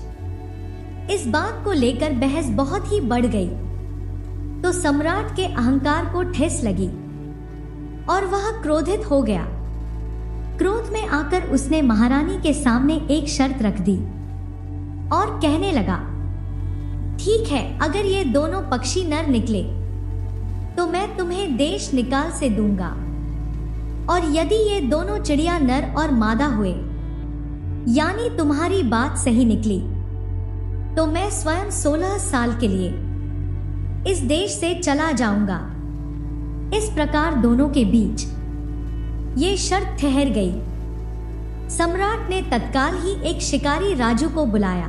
Speaker 2: इस बात को लेकर बहस बहुत ही बढ़ गई तो सम्राट के अहंकार को ठेस लगी और वह क्रोधित हो गया। क्रोध में आकर उसने महारानी के सामने एक शर्त रख दी और कहने लगा, ठीक है, अगर ये दोनों पक्षी नर निकले तो मैं तुम्हें देश निकाल से दूंगा, और यदि ये दोनों चिड़िया नर और मादा हुए, यानी तुम्हारी बात सही निकली, तो मैं स्वयं 16 साल के लिए इस देश से चला जाऊंगा। इस प्रकार दोनों के बीच ये शर्त ठहर गई। सम्राट ने तत्काल ही एक शिकारी राजू को बुलाया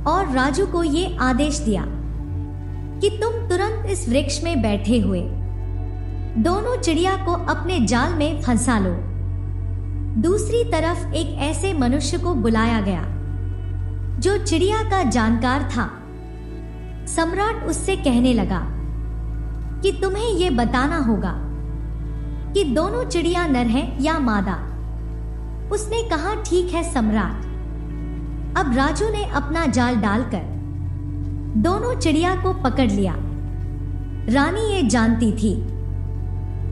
Speaker 2: और राजू को ये आदेश दिया कि तुम तुरंत इस वृक्ष में बैठे हुए दोनों चिड़िया को अपने जाल में फंसा लो। दूसरी तरफ एक ऐसे मनुष्य को बुलाया गया जो चिड़िया का जानकार था। सम्राट उससे कहने लगा कि तुम्हें यह बताना होगा कि दोनों चिड़िया नर हैं या मादा। उसने कहा, ठीक है सम्राट। अब राजू ने अपना जाल डालकर दोनों चिड़िया को पकड़ लिया। रानी ये जानती थी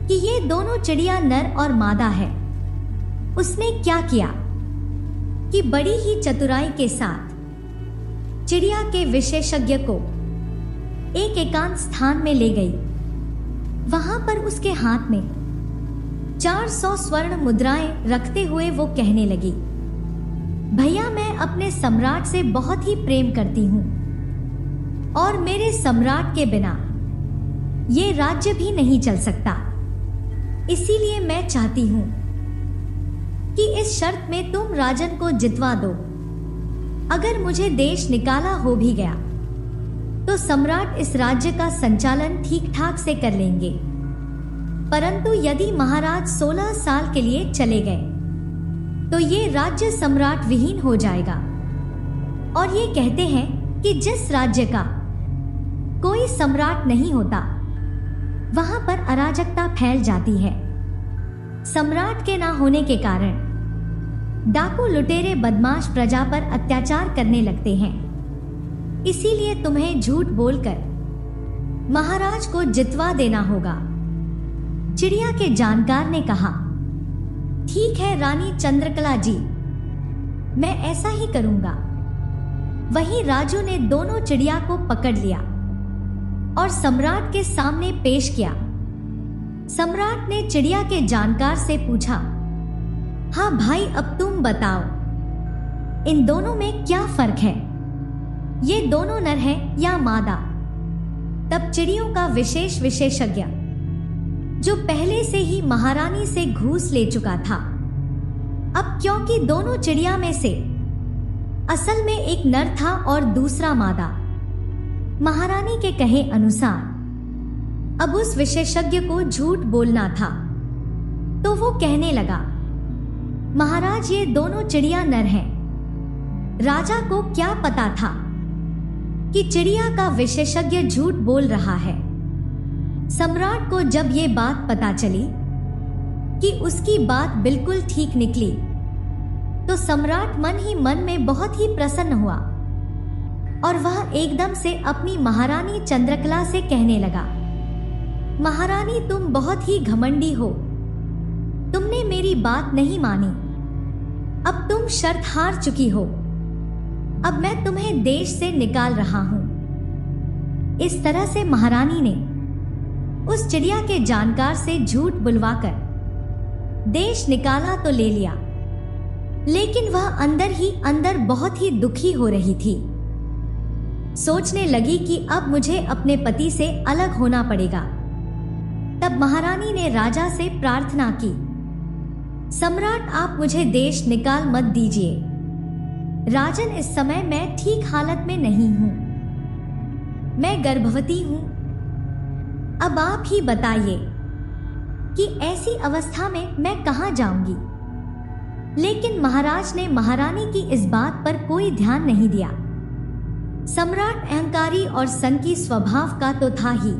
Speaker 2: कि ये दोनों चिड़िया नर और मादा है। उसने क्या किया कि बड़ी ही चतुराई के साथ चिड़िया के विशेषज्ञ को एक एकांत स्थान में ले गई। वहां पर उसके हाथ में 400 स्वर्ण मुद्राएं रखते हुए वो कहने लगी, भैया मैं अपने सम्राट से बहुत ही प्रेम करती हूं और मेरे सम्राट के बिना ये राज्य भी नहीं चल सकता। इसीलिए मैं चाहती हूं कि इस शर्त में तुम राजन को जितवा दो। अगर मुझे देश निकाला हो भी गया तो सम्राट इस राज्य का संचालन ठीक ठाक से कर लेंगे, परंतु यदि महाराज 16 साल के लिए चले गए तो ये राज्य सम्राट विहीन हो जाएगा। और ये कहते हैं कि जिस राज्य का कोई सम्राट नहीं होता वहां पर अराजकता फैल जाती है। सम्राट के ना होने के कारण डाकू लुटेरे बदमाश प्रजा पर अत्याचार करने लगते हैं। इसीलिए तुम्हें झूठ बोलकर महाराज को जितवा देना होगा। चिड़िया के जानकार ने कहा, ठीक है रानी चंद्रकला जी, मैं ऐसा ही करूंगा। वहीं राजू ने दोनों चिड़िया को पकड़ लिया और सम्राट के सामने पेश किया। सम्राट ने चिड़िया के जानकार से पूछा, हाँ भाई, अब तुम बताओ इन दोनों में क्या फर्क है? ये दोनों नर हैं या मादा? तब चिड़ियों का विशेष विशेषज्ञ, जो पहले से ही महारानी से घूस ले चुका था, अब क्योंकि दोनों चिड़िया में से असल में एक नर था और दूसरा मादा, महारानी के कहे अनुसार अब उस विशेषज्ञ को झूठ बोलना था। तो वो कहने लगा, महाराज ये दोनों चिड़िया नर हैं। राजा को क्या पता था कि चिड़िया का विशेषज्ञ झूठ बोल रहा है। सम्राट को जब ये बात पता चली कि उसकी बात बिल्कुल ठीक निकली तो सम्राट मन ही मन में बहुत ही प्रसन्न हुआ और वह एकदम से अपनी महारानी चंद्रकला से कहने लगा, महारानी तुम बहुत ही घमंडी हो, तुमने मेरी बात नहीं मानी। अब तुम शर्त हार चुकी हो, अब मैं तुम्हें देश से निकाल रहा हूं। इस तरह से महारानी ने उस चिड़िया के जानकार से झूठ बुलवाकर देश निकाला तो ले लिया, लेकिन वह अंदर ही अंदर बहुत ही दुखी हो रही थी। सोचने लगी कि अब मुझे अपने पति से अलग होना पड़ेगा। तब महारानी ने राजा से प्रार्थना की, सम्राट आप मुझे देश निकाल मत दीजिए। राजन इस समय मैं ठीक हालत में नहीं हूं, मैं गर्भवती हूं। अब आप ही बताइए कि ऐसी अवस्था में मैं कहां जाऊंगी। लेकिन महाराज ने महारानी की इस बात पर कोई ध्यान नहीं दिया। सम्राट अहंकारी और सनकी स्वभाव का तो था ही।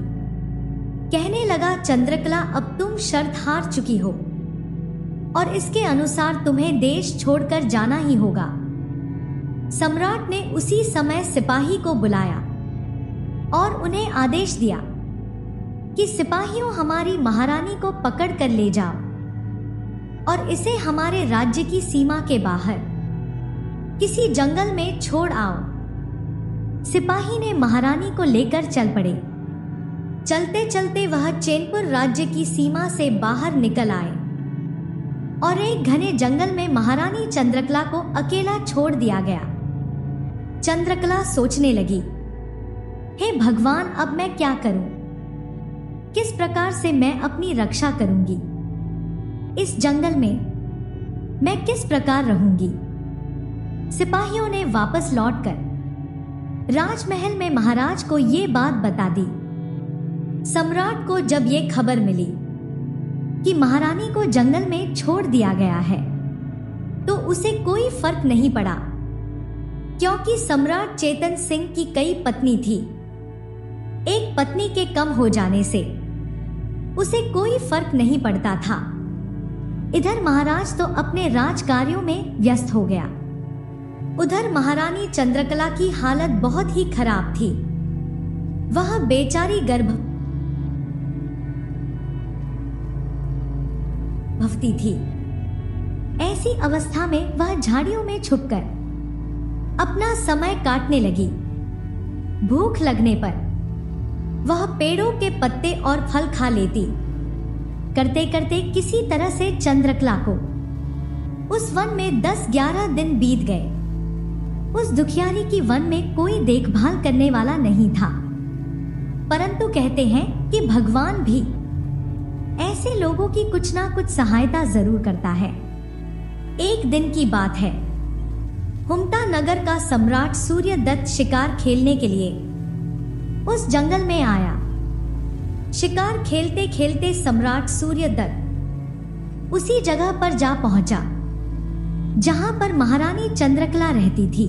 Speaker 2: कहने लगा, चंद्रकला अब तुम शर्त हार चुकी हो और इसके अनुसार तुम्हें देश छोड़कर जाना ही होगा। सम्राट ने उसी समय सिपाही को बुलाया और उन्हें आदेश दिया कि सिपाहियों हमारी महारानी को पकड़ कर ले जाओ और इसे हमारे राज्य की सीमा के बाहर किसी जंगल में छोड़ आओ। सिपाही ने महारानी को लेकर चल पड़े। चलते चलते वह चैनपुर राज्य की सीमा से बाहर निकल आए और एक घने जंगल में महारानी चंद्रकला को अकेला छोड़ दिया गया। चंद्रकला सोचने लगी, हे भगवान, अब मैं क्या करूं? किस प्रकार से मैं अपनी रक्षा करूंगी? इस जंगल में मैं किस प्रकार रहूंगी? सिपाहियों ने वापस लौटकर राजमहल में महाराज को ये बात बता दी। सम्राट को जब ये खबर मिली कि महारानी को जंगल में छोड़ दिया गया है, तो उसे कोई फर्क नहीं पड़ा, क्योंकि सम्राट चेतन सिंह की कई पत्नी थी। एक पत्नी के कम हो जाने से उसे कोई फर्क नहीं पड़ता था। इधर महाराज तो अपने राज कार्यों में व्यस्त हो गया, उधर महारानी चंद्रकला की हालत बहुत ही खराब थी। वह बेचारी गर्भवती थी। ऐसी अवस्था में वह झाड़ियों में छुपकर अपना समय काटने लगी। भूख लगने पर वह पेड़ों के पत्ते और फल खा लेती। करते करते किसी तरह से चंद्रकला को उस वन में 10-11 दिन बीत गए। उस दुखियारी की वन में कोई देखभाल करने वाला नहीं था, परंतु कहते हैं कि भगवान भी ऐसे लोगों की कुछ ना कुछ सहायता जरूर करता है। एक दिन की बात है, हुमता नगर का सम्राट सूर्यदत्त शिकार खेलने के लिए उस जंगल में आया। शिकार खेलते खेलते सम्राट सूर्यदत्त उसी जगह पर जा पहुंचा जहां पर महारानी चंद्रकला रहती थी।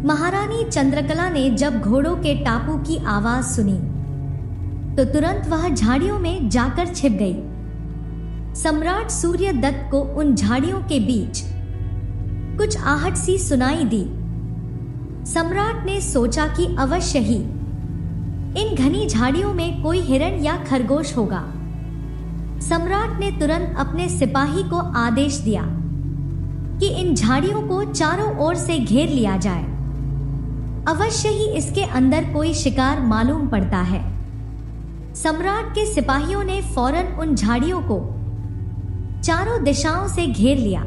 Speaker 2: महारानी चंद्रकला ने जब घोड़ों के टापू की आवाज सुनी तो तुरंत वह झाड़ियों में जाकर छिप गई। सम्राट सूर्यदत्त को उन झाड़ियों के बीच कुछ आहट सी सुनाई दी। सम्राट ने सोचा कि अवश्य ही इन घनी झाड़ियों में कोई हिरण या खरगोश होगा। सम्राट ने तुरंत अपने सिपाही को आदेश दिया कि इन झाड़ियों को चारों ओर से घेर लिया जाए। अवश्य ही इसके अंदर कोई शिकार मालूम पड़ता है। सम्राट के सिपाहियों ने फौरन उन झाड़ियों को चारों दिशाओं से घेर लिया।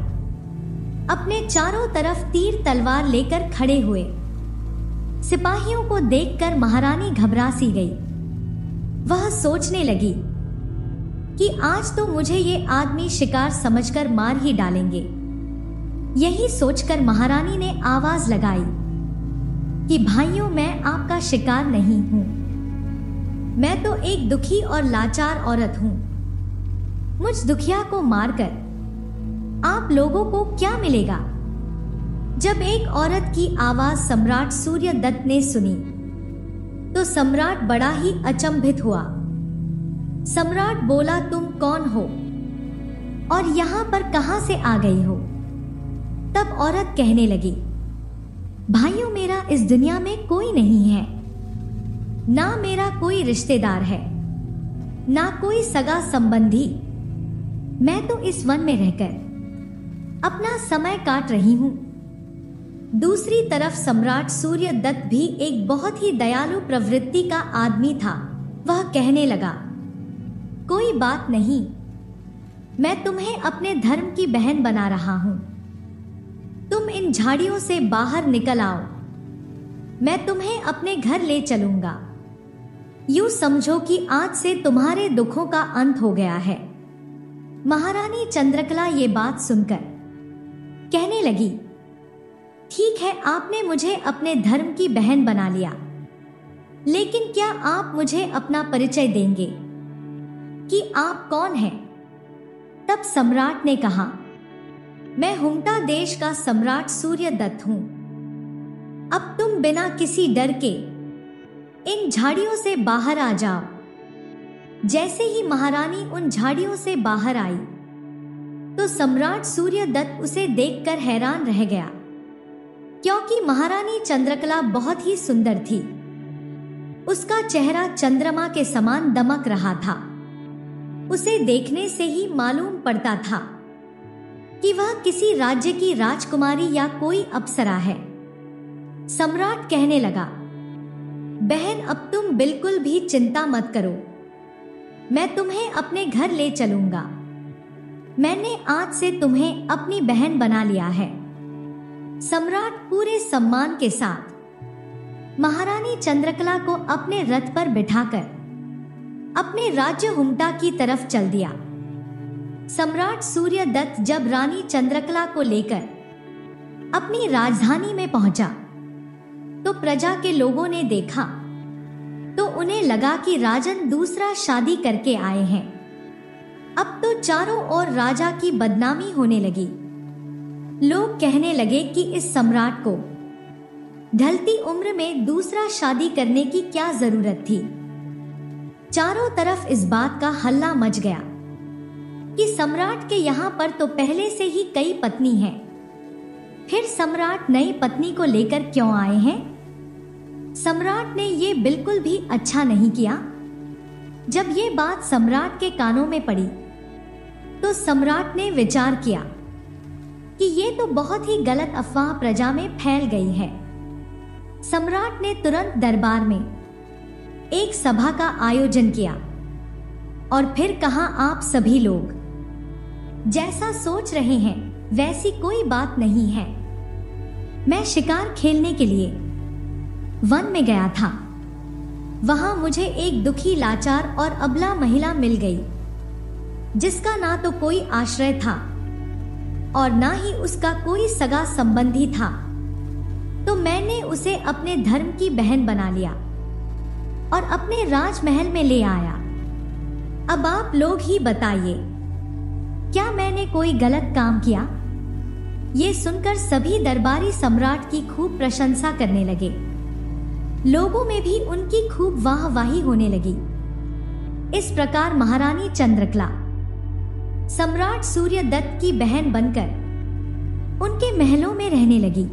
Speaker 2: अपने चारों तरफ तीर तलवार लेकर खड़े हुए सिपाहियों को देखकर महारानी घबरा सी गई। वह सोचने लगी कि आज तो मुझे ये आदमी शिकार समझकर मार ही डालेंगे। यही सोचकर महारानी ने आवाज लगाई कि भाइयों, मैं आपका शिकार नहीं हूं। मैं तो एक दुखी और लाचार औरत हूं। मुझ दुखिया को मारकर आप लोगों को क्या मिलेगा? जब एक औरत की आवाज सम्राट सूर्यदत्त ने सुनी तो सम्राट बड़ा ही अचंभित हुआ। सम्राट बोला, तुम कौन हो और यहां पर कहां से आ गई हो? तब औरत कहने लगी, भाइयों, मेरा इस दुनिया में कोई नहीं है। ना मेरा कोई रिश्तेदार है, ना कोई सगा संबंधी। मैं तो इस वन में रहकर अपना समय काट रही हूं। दूसरी तरफ सम्राट सूर्यदत्त भी एक बहुत ही दयालु प्रवृत्ति का आदमी था। वह कहने लगा, कोई बात नहीं, मैं तुम्हें अपने धर्म की बहन बना रहा हूं। तुम इन झाड़ियों से बाहर निकल आओ, मैं तुम्हें अपने घर ले चलूंगा। यूं समझो कि आज से तुम्हारे दुखों का अंत हो गया है। महारानी चंद्रकला ये बात सुनकर कहने लगी, ठीक है, आपने मुझे अपने धर्म की बहन बना लिया, लेकिन क्या आप मुझे अपना परिचय देंगे कि आप कौन हैं? तब सम्राट ने कहा, मैं हुमता देश का सम्राट सूर्यदत्त हूं। अब तुम बिना किसी डर के इन झाड़ियों से बाहर आ जाओ। जैसे ही महारानी उन झाड़ियों से बाहर आई तो सम्राट सूर्यदत्त उसे देखकर हैरान रह गया, क्योंकि महारानी चंद्रकला बहुत ही सुंदर थी। उसका चेहरा चंद्रमा के समान दमक रहा था। उसे देखने से ही मालूम पड़ता था कि वह किसी राज्य की राजकुमारी या कोई अप्सरा है। सम्राट कहने लगा, बहन अब तुम बिल्कुल भी चिंता मत करो, मैं तुम्हें अपने घर ले चलूंगा। मैंने आज से तुम्हें अपनी बहन बना लिया है। सम्राट पूरे सम्मान के साथ महारानी चंद्रकला को अपने रथ पर बिठाकर अपने राज्य हुमटा की तरफ चल दिया। सम्राट सूर्यदत्त जब रानी चंद्रकला को लेकर अपनी राजधानी में पहुंचा तो प्रजा के लोगों ने देखा तो उन्हें लगा कि राजन दूसरा शादी करके आए हैं। अब तो चारों ओर राजा की बदनामी होने लगी। लोग कहने लगे कि इस सम्राट को ढलती उम्र में दूसरा शादी करने की क्या जरूरत थी। चारों तरफ इस बात का हल्ला मच गया कि सम्राट के यहाँ पर तो पहले से ही कई पत्नी हैं, फिर सम्राट नई पत्नी को लेकर क्यों आए हैं। सम्राट ने ये बिल्कुल भी अच्छा नहीं किया। जब ये बात सम्राट के कानों में पड़ी तो सम्राट ने विचार किया कि ये तो बहुत ही गलत अफवाह प्रजा में फैल गई है। सम्राट ने तुरंत दरबार में एक सभा का आयोजन किया और फिर कहा, आप सभी लोग जैसा सोच रहे हैं वैसी कोई बात नहीं है। मैं शिकार खेलने के लिए वन में गया था। वहां मुझे एक दुखी, लाचार और अबला महिला मिल गई जिसका ना तो कोई आश्रय था और ना ही उसका कोई सगा संबंधी था। तो मैंने उसे अपने धर्म की बहन बना लिया और अपने राजमहल में ले आया। अब आप लोग ही बताइए, क्या मैंने कोई गलत काम किया? ये सुनकर सभी दरबारी सम्राट की खूब प्रशंसा करने लगे। लोगों में भी उनकी खूब वाहवाही होने लगी। इस प्रकार महारानी चंद्रकला सम्राट सूर्यदत्त की बहन बनकर उनके महलों में रहने लगी।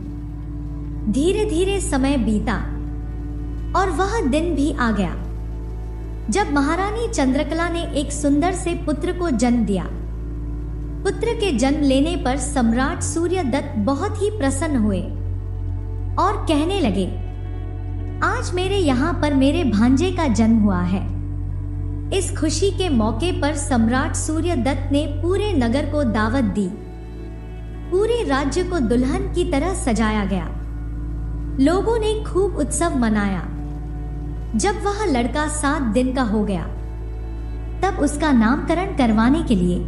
Speaker 2: धीरे धीरे समय बीता और वह दिन भी आ गया जब महारानी चंद्रकला ने एक सुंदर से पुत्र को जन्म दिया। पुत्र के जन्म लेने पर सम्राट सूर्यदत्त बहुत ही प्रसन्न हुए और कहने लगे, आज मेरे यहाँ पर मेरे भांजे का जन्म हुआ है। इस खुशी के मौके पर सम्राट सूर्यदत्त ने पूरे नगर को दावत दी। पूरे राज्य को दुल्हन की तरह सजाया गया। लोगों ने खूब उत्सव मनाया। जब वह लड़का 7 दिन का हो गया तब उसका नामकरण करवाने के लिए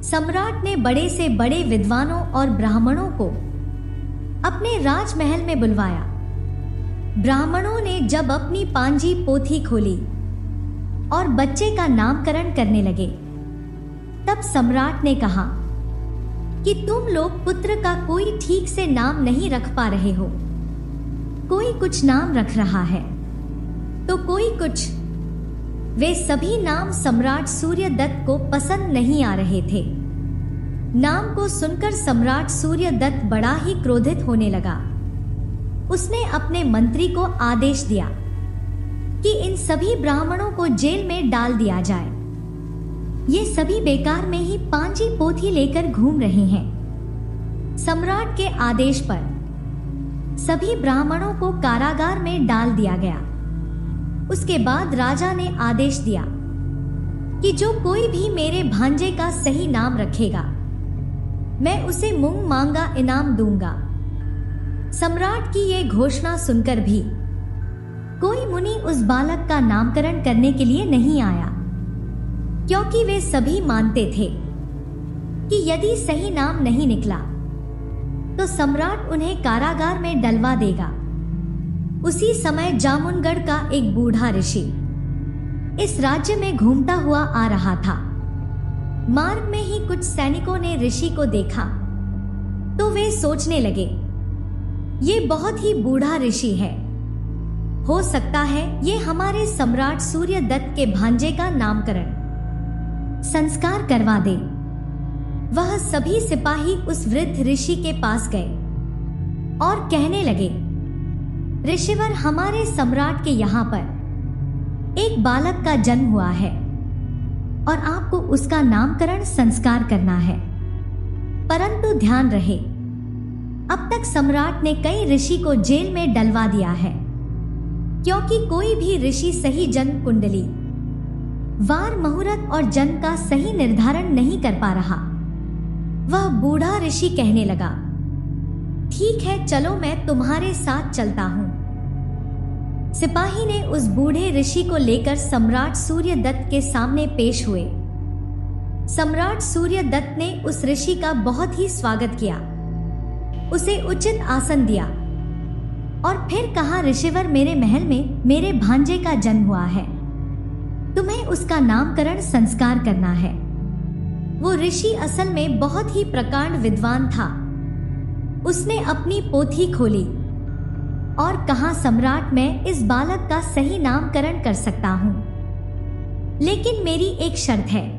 Speaker 2: सम्राट ने बड़े से बड़े विद्वानों और ब्राह्मणों को अपने राजमहल में बुलवाया। ब्राह्मणों ने जब अपनी पांजी पोथी खोली और बच्चे का नामकरण करने लगे तब सम्राट ने कहा कि तुम लोग पुत्र का कोई ठीक से नाम नहीं रख पा रहे हो। कोई कुछ नाम रख रहा है तो कोई कुछ। वे सभी नाम सम्राट सूर्यदत्त को पसंद नहीं आ रहे थे। नाम को सुनकर सम्राट सूर्यदत्त बड़ा ही क्रोधित होने लगा। उसने अपने मंत्री को आदेश दिया कि इन सभी ब्राह्मणों को जेल में डाल दिया जाए। ये सभी बेकार में ही पांजी पोथी लेकर घूम रहे हैं। सम्राट के आदेश पर सभी ब्राह्मणों को कारागार में डाल दिया गया। उसके बाद राजा ने आदेश दिया कि जो कोई भी मेरे भांजे का सही नाम रखेगा मैं उसे मूंग मांगा इनाम दूंगा। सम्राट की ये घोषणा सुनकर भी कोई मुनि उस बालक का नामकरण करने के लिए नहीं आया, क्योंकि वे सभी मानते थे कि यदि सही नाम नहीं निकला तो सम्राट उन्हें कारागार में डलवा देगा। उसी समय जामुनगढ़ का एक बूढ़ा ऋषि इस राज्य में घूमता हुआ आ रहा था। मार्ग में ही कुछ सैनिकों ने ऋषि को देखा तो वे सोचने लगे, ये बहुत ही बूढ़ा ऋषि है। हो सकता है ये हमारे सम्राट सूर्यदत्त के भांजे का नामकरण संस्कार करवा दे। वह सभी सिपाही उस वृद्ध ऋषि के पास गए और कहने लगे, ऋषिवर, हमारे सम्राट के यहाँ पर एक बालक का जन्म हुआ है और आपको उसका नामकरण संस्कार करना है। परंतु ध्यान रहे, अब तक सम्राट ने कई ऋषि को जेल में डलवा दिया है, क्योंकि कोई भी ऋषि सही जन्म कुंडली, वार मुहूर्त और जन्म का सही निर्धारण नहीं कर पा रहा। वह बूढ़ा ऋषि कहने लगा, ठीक है, चलो मैं तुम्हारे साथ चलता हूं। सिपाही ने उस बूढ़े ऋषि को लेकर सम्राट सूर्यदत्त के सामने पेश हुए। सम्राट सूर्यदत्त ने उस ऋषि का बहुत ही स्वागत किया, उसे उचित आसन दिया और फिर कहा, ऋषिवर, मेरे महल में मेरे भांजे का जन्म हुआ है, तुम्हें उसका नामकरण संस्कार करना है। वो ऋषि असल में बहुत ही प्रकांड विद्वान था। उसने अपनी पोथी खोली और कहा, सम्राट, मैं इस बालक का सही नामकरण कर सकता हूं, लेकिन मेरी एक शर्त है।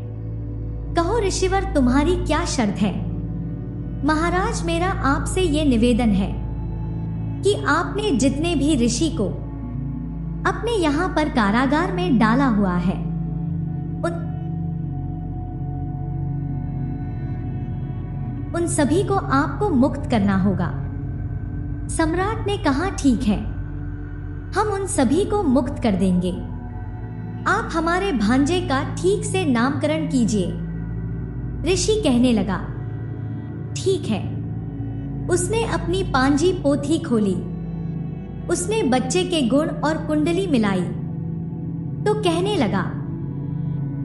Speaker 2: कहो ऋषिवर, तुम्हारी क्या शर्त है? महाराज, मेरा आपसे ये निवेदन है कि आपने जितने भी ऋषि को अपने यहां पर कारागार में डाला हुआ है, उन सभी को आपको मुक्त करना होगा। सम्राट ने कहा, ठीक है, हम उन सभी को मुक्त कर देंगे। आप हमारे भांजे का ठीक से नामकरण कीजिए। ऋषि कहने लगा, ठीक है। उसने अपनी पांजी पोथी खोली, उसने बच्चे के गुण और कुंडली मिलाई तो कहने लगा,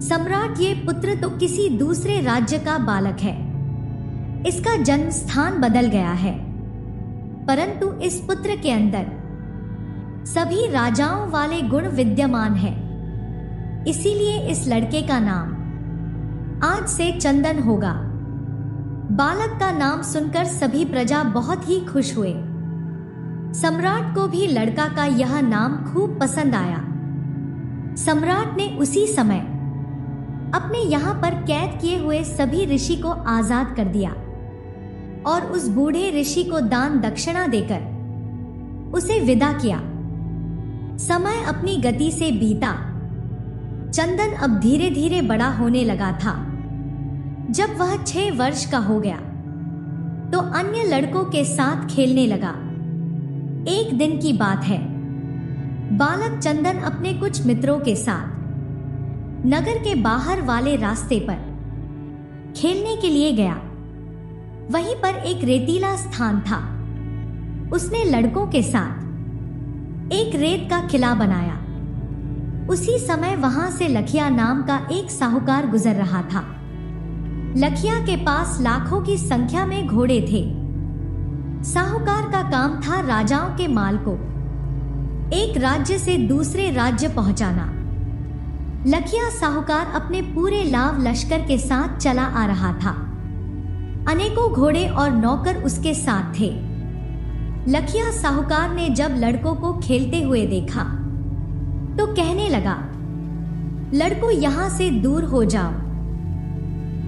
Speaker 2: सम्राट, ये पुत्र तो किसी दूसरे राज्य का बालक है, इसका जन्म स्थान बदल गया है, परंतु इस पुत्र के अंदर सभी राजाओं वाले गुण विद्यमान है। इसीलिए इस लड़के का नाम आज से चंदन होगा। बालक का नाम सुनकर सभी प्रजा बहुत ही खुश हुए। सम्राट को भी लड़का का यह नाम खूब पसंद आया। सम्राट ने उसी समय अपने यहां पर कैद किए हुए सभी ऋषि को आजाद कर दिया और उस बूढ़े ऋषि को दान दक्षिणा देकर उसे विदा किया। समय अपनी गति से बीता। चंदन अब धीरे धीरे बड़ा होने लगा था। जब वह 6 वर्ष का हो गया तो अन्य लड़कों के साथ खेलने लगा। एक दिन की बात है, बालक चंदन अपने कुछ मित्रों के साथ नगर के बाहर वाले रास्ते पर खेलने के लिए गया। वहीं पर एक रेतीला स्थान था। उसने लड़कों के साथ एक रेत का किला बनाया। उसी समय वहां से लखिया नाम का एक साहूकार गुजर रहा था। लखिया के पास लाखों की संख्या में घोड़े थे। साहूकार का काम था राजाओं के माल को एक राज्य से दूसरे राज्य पहुंचाना। लखिया साहूकार अपने पूरे लाव लश्कर के साथ चला आ रहा था। अनेकों घोड़े और नौकर उसके साथ थे। लखिया साहूकार ने जब लड़कों को खेलते हुए देखा तो कहने लगा, लड़कों, यहां से दूर हो जाओ।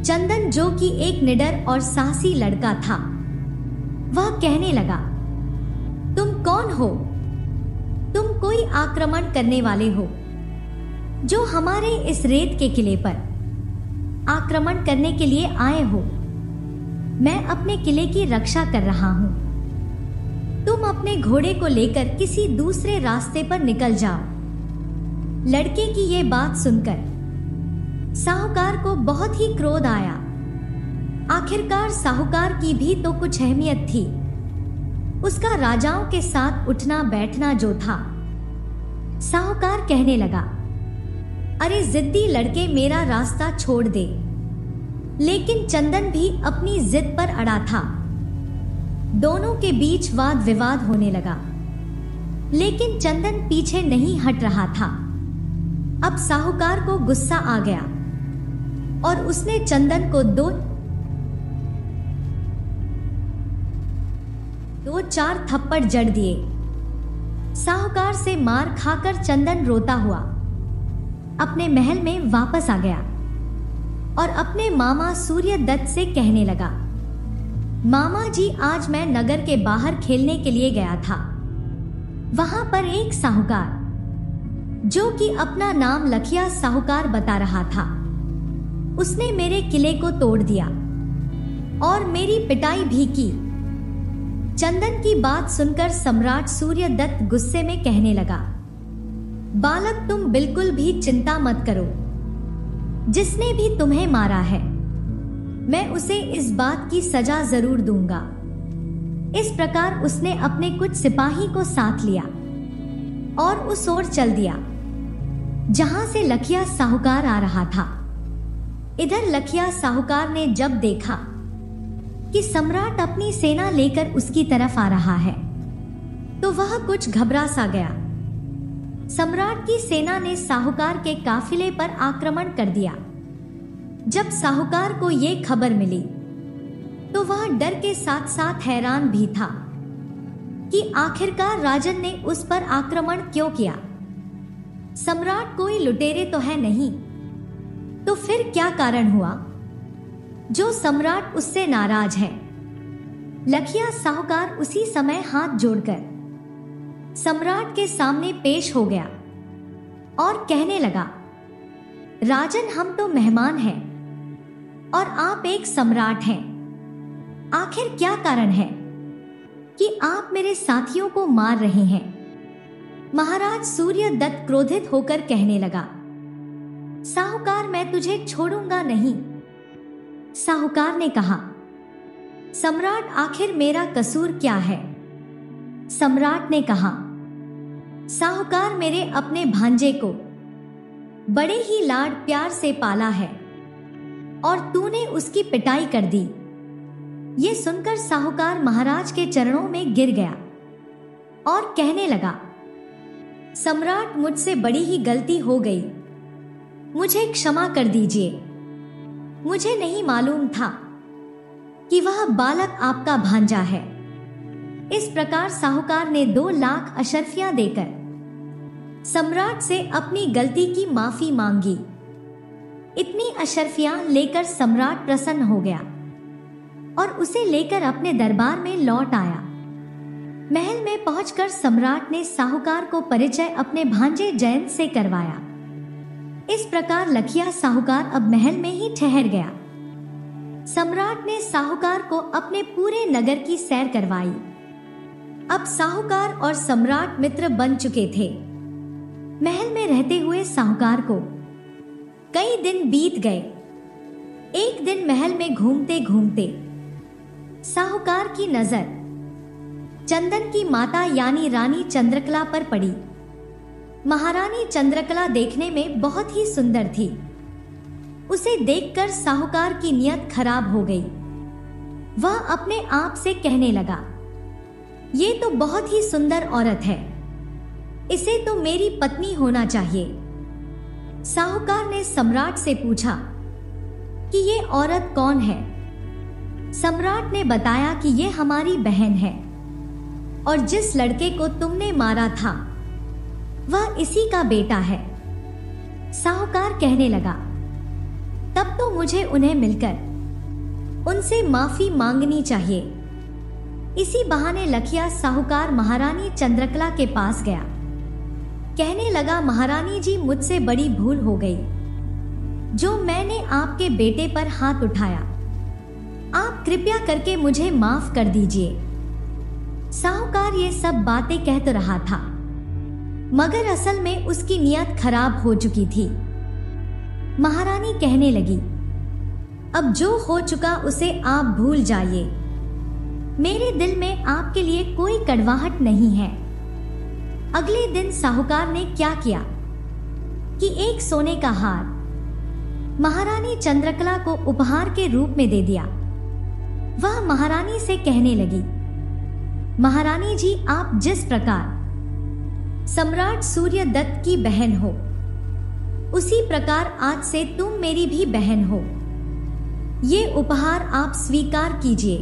Speaker 2: चंदन, जो कि एक निडर और साहसी लड़का था, वह कहने लगा, तुम कौन हो? तुम कोई आक्रमण करने वाले हो जो हमारे इस रेत के किले पर आक्रमण करने के लिए आए हो? मैं अपने किले की रक्षा कर रहा हूं। तुम अपने घोड़े को लेकर किसी दूसरे रास्ते पर निकल जाओ। लड़के की ये बात सुनकर साहूकार को बहुत ही क्रोध आया। आखिरकार साहूकार की भी तो कुछ अहमियत थी। उसका राजाओं के साथ उठना बैठना जो था। साहूकार कहने लगा, अरे जिद्दी लड़के, मेरा रास्ता छोड़ दे। लेकिन चंदन भी अपनी जिद पर अड़ा था। दोनों के बीच वाद विवाद होने लगा, लेकिन चंदन पीछे नहीं हट रहा था। अब साहूकार को गुस्सा आ गया और उसने चंदन को दो चार थप्पड़ जड़ दिए। साहूकार से मार खाकर चंदन रोता हुआ अपने महल में वापस आ गया और अपने मामा सूर्यदत्त से कहने लगा, मामा जी, आज मैं नगर के बाहर खेलने के लिए गया था। वहां पर एक साहूकार, जो कि अपना नाम लखिया साहूकार बता रहा था, उसने मेरे किले को तोड़ दिया। और मेरी पिटाई भी की। चंदन की बात सुनकर सम्राट सूर्यदत्त गुस्से में कहने लगा, बालक तुम बिल्कुल भी चिंता मत करो। जिसने भी तुम्हें मारा है मैं उसे इस बात की सजा जरूर दूंगा। इस प्रकार उसने अपने कुछ सिपाही को साथ लिया और उस ओर चल दिया जहां से लखिया साहूकार आ रहा था। इधर लखिया साहूकार ने जब देखा कि सम्राट अपनी सेना लेकर उसकी तरफ आ रहा है तो वह कुछ घबरा सा गया। सम्राट की सेना ने साहूकार के काफिले पर आक्रमण कर दिया। जब साहूकार को यह खबर मिली तो वह डर के साथ साथ हैरान भी था कि आखिरकार राजन ने उस पर आक्रमण क्यों किया। सम्राट कोई लुटेरे तो है नहीं, तो फिर क्या कारण हुआ जो सम्राट उससे नाराज है। लखिया साहूकार उसी समय हाथ जोड़कर सम्राट के सामने पेश हो गया और कहने लगा, राजन हम तो मेहमान हैं और आप एक सम्राट हैं। आखिर क्या कारण है कि आप मेरे साथियों को मार रहे हैं। महाराज सूर्यदत्त क्रोधित होकर कहने लगा, साहूकार मैं तुझे छोड़ूंगा नहीं। साहूकार ने कहा, सम्राट आखिर मेरा कसूर क्या है। सम्राट ने कहा, साहूकार मेरे अपने भांजे को बड़े ही लाड प्यार से पाला है और तूने उसकी पिटाई कर दी। ये सुनकर साहूकार महाराज के चरणों में गिर गया और कहने लगा, सम्राट मुझसे बड़ी ही गलती हो गई, मुझे क्षमा कर दीजिए। मुझे नहीं मालूम था कि वह बालक आपका भांजा है। इस प्रकार साहूकार ने 2 लाख अशर्फियां देकर सम्राट से अपनी गलती की माफी मांगी। इतनी अशर्फियां लेकर सम्राट प्रसन्न हो गया और उसे लेकर अपने दरबार में लौट आया। महल में पहुंचकर सम्राट ने साहूकार को परिचय अपने भांजे जयंत से करवाया। इस प्रकार लखिया साहूकार अब महल में ही ठहर गया। सम्राट ने साहूकार को अपने पूरे नगर की सैर करवाई। अब साहूकार और सम्राट मित्र बन चुके थे। महल में रहते हुए साहूकार को कई दिन बीत गए। एक दिन महल में घूमते घूमते साहूकार की नजर चंदन की माता यानी रानी चंद्रकला पर पड़ी। महारानी चंद्रकला देखने में बहुत ही सुंदर थी। उसे देखकर साहूकार की नीयत खराब हो गई। वह अपने आप से कहने लगा, ये तो बहुत ही सुंदर औरत है, इसे तो मेरी पत्नी होना चाहिए। साहूकार ने सम्राट से पूछा कि ये औरत कौन है। सम्राट ने बताया कि ये हमारी बहन है और जिस लड़के को तुमने मारा था वह इसी का बेटा है। साहूकार कहने लगा, तब तो मुझे उन्हें मिलकर उनसे माफी मांगनी चाहिए। इसी बहाने लखिया साहूकार महारानी चंद्रकला के पास गया। कहने लगा, महारानी जी मुझसे बड़ी भूल हो गई जो मैंने आपके बेटे पर हाथ उठाया। आप कृपया करके मुझे माफ कर दीजिए। साहूकार ये सब बातें कह तो रहा था मगर असल में उसकी नीयत खराब हो चुकी थी। महारानी कहने लगी, अब जो हो चुका उसे आप भूल जाइए। मेरे दिल में आपके लिए कोई कड़वाहट नहीं है। अगले दिन साहूकार ने क्या किया कि एक सोने का हार महारानी चंद्रकला को उपहार के रूप में दे दिया। वह महारानी से कहने लगी, महारानी जी आप जिस प्रकार सम्राट सूर्यदत्त की बहन हो उसी प्रकार आज से तुम मेरी भी बहन हो। ये उपहार आप स्वीकार कीजिए।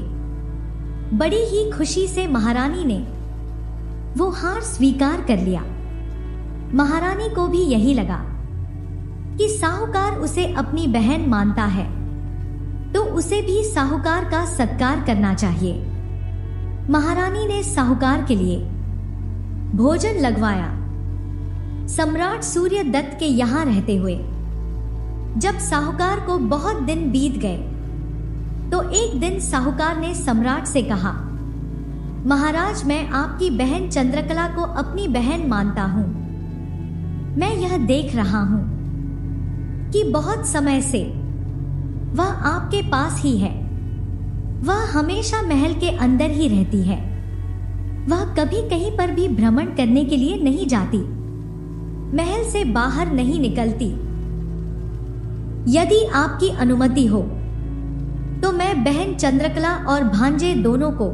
Speaker 2: बड़ी ही खुशी से महारानी ने वो हार स्वीकार कर लिया। महारानी को भी यही लगा कि साहूकार उसे अपनी बहन मानता है तो उसे भी साहूकार का सत्कार करना चाहिए। महारानी ने साहूकार के लिए भोजन लगवाया। सम्राट सूर्यदत्त के यहाँ रहते हुए जब साहूकार को बहुत दिन बीत गए तो एक दिन साहूकार ने सम्राट से कहा, महाराज, मैं आपकी बहन चंद्रकला को अपनी बहन मानता हूं। मैं यह देख रहा हूं कि बहुत समय से वह आपके पास ही है। वह हमेशा महल के अंदर ही रहती है। वह कभी कहीं पर भी भ्रमण करने के लिए नहीं जाती, महल से बाहर नहीं निकलती। यदि आपकी अनुमति हो तो मैं बहन चंद्रकला और भांजे दोनों को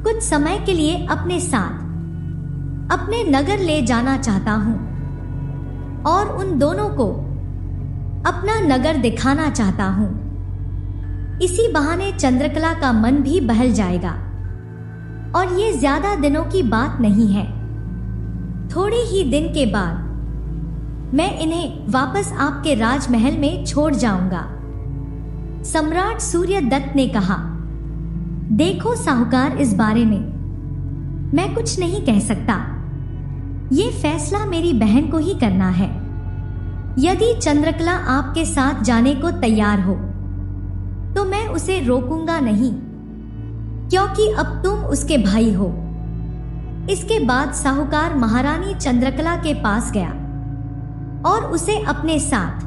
Speaker 2: कुछ समय के लिए अपने साथ अपने नगर ले जाना चाहता हूं और उन दोनों को अपना नगर दिखाना चाहता हूं। इसी बहाने चंद्रकला का मन भी बहल जाएगा और ये ज्यादा दिनों की बात नहीं है। थोड़े ही दिन के बाद मैं इन्हें वापस आपके राजमहल में छोड़ जाऊंगा। सम्राट सूर्यदत्त ने कहा, देखो साहूकार, इस बारे में मैं कुछ नहीं कह सकता। ये फैसला मेरी बहन को ही करना है। यदि चंद्रकला आपके साथ जाने को तैयार हो तो मैं उसे रोकूंगा नहीं, क्योंकि अब तुम उसके भाई हो। इसके बाद साहूकार महारानी चंद्रकला के पास गया और उसे अपने साथ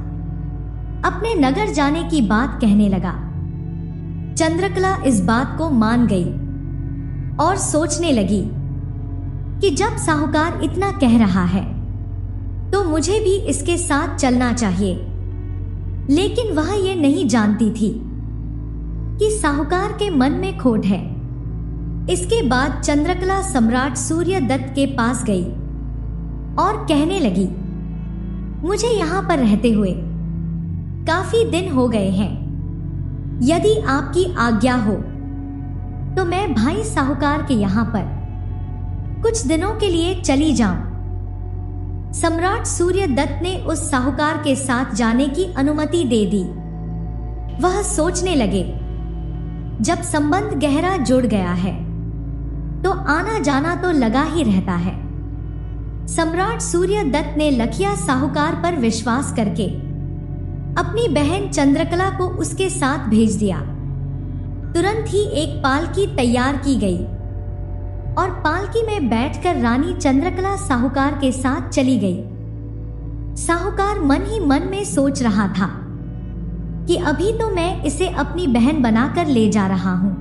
Speaker 2: अपने नगर जाने की बात कहने लगा। चंद्रकला इस बात को मान गई और सोचने लगी कि जब साहूकार इतना कह रहा है तो मुझे भी इसके साथ चलना चाहिए। लेकिन वह ये नहीं जानती थी कि साहूकार के मन में खोट है। इसके बाद चंद्रकला सम्राट सूर्यदत्त के पास गई और कहने लगी, मुझे यहां पर रहते हुए काफी दिन हो गए हैं। यदि आपकी आज्ञा हो तो मैं भाई साहूकार के यहां पर कुछ दिनों के लिए चली जाऊं। सम्राट सूर्यदत्त ने उस साहूकार के साथ जाने की अनुमति दे दी। वह सोचने लगे, जब संबंध गहरा जुड़ गया है तो आना जाना तो लगा ही रहता है। सम्राट सूर्यदत्त ने लखिया साहूकार पर विश्वास करके अपनी बहन चंद्रकला को उसके साथ भेज दिया। तुरंत ही एक पालकी तैयार की गई और पालकी में बैठकर रानी चंद्रकला साहूकार के साथ चली गई। साहूकार मन ही मन में सोच रहा था कि अभी तो मैं इसे अपनी बहन बनाकर ले जा रहा हूं,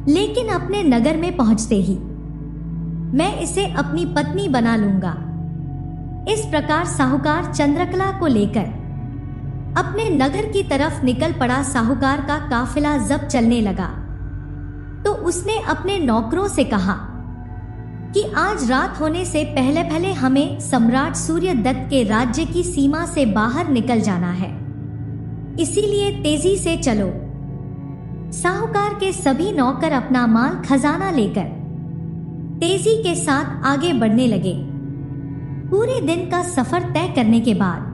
Speaker 2: लेकिन अपने नगर में पहुंचते ही मैं इसे अपनी पत्नी बना लूंगा। इस प्रकार साहूकार चंद्रकला को लेकर अपने नगर की तरफ निकल पड़ा। साहूकार का काफिला जब चलने लगा तो उसने अपने नौकरों से कहा कि आज रात होने से पहले पहले हमें सम्राट सूर्यदत्त के राज्य की सीमा से बाहर निकल जाना है, इसीलिए तेजी से चलो। साहूकार के सभी नौकर अपना माल खजाना लेकर तेजी के साथ आगे बढ़ने लगे। पूरे दिन का सफर तय करने के बाद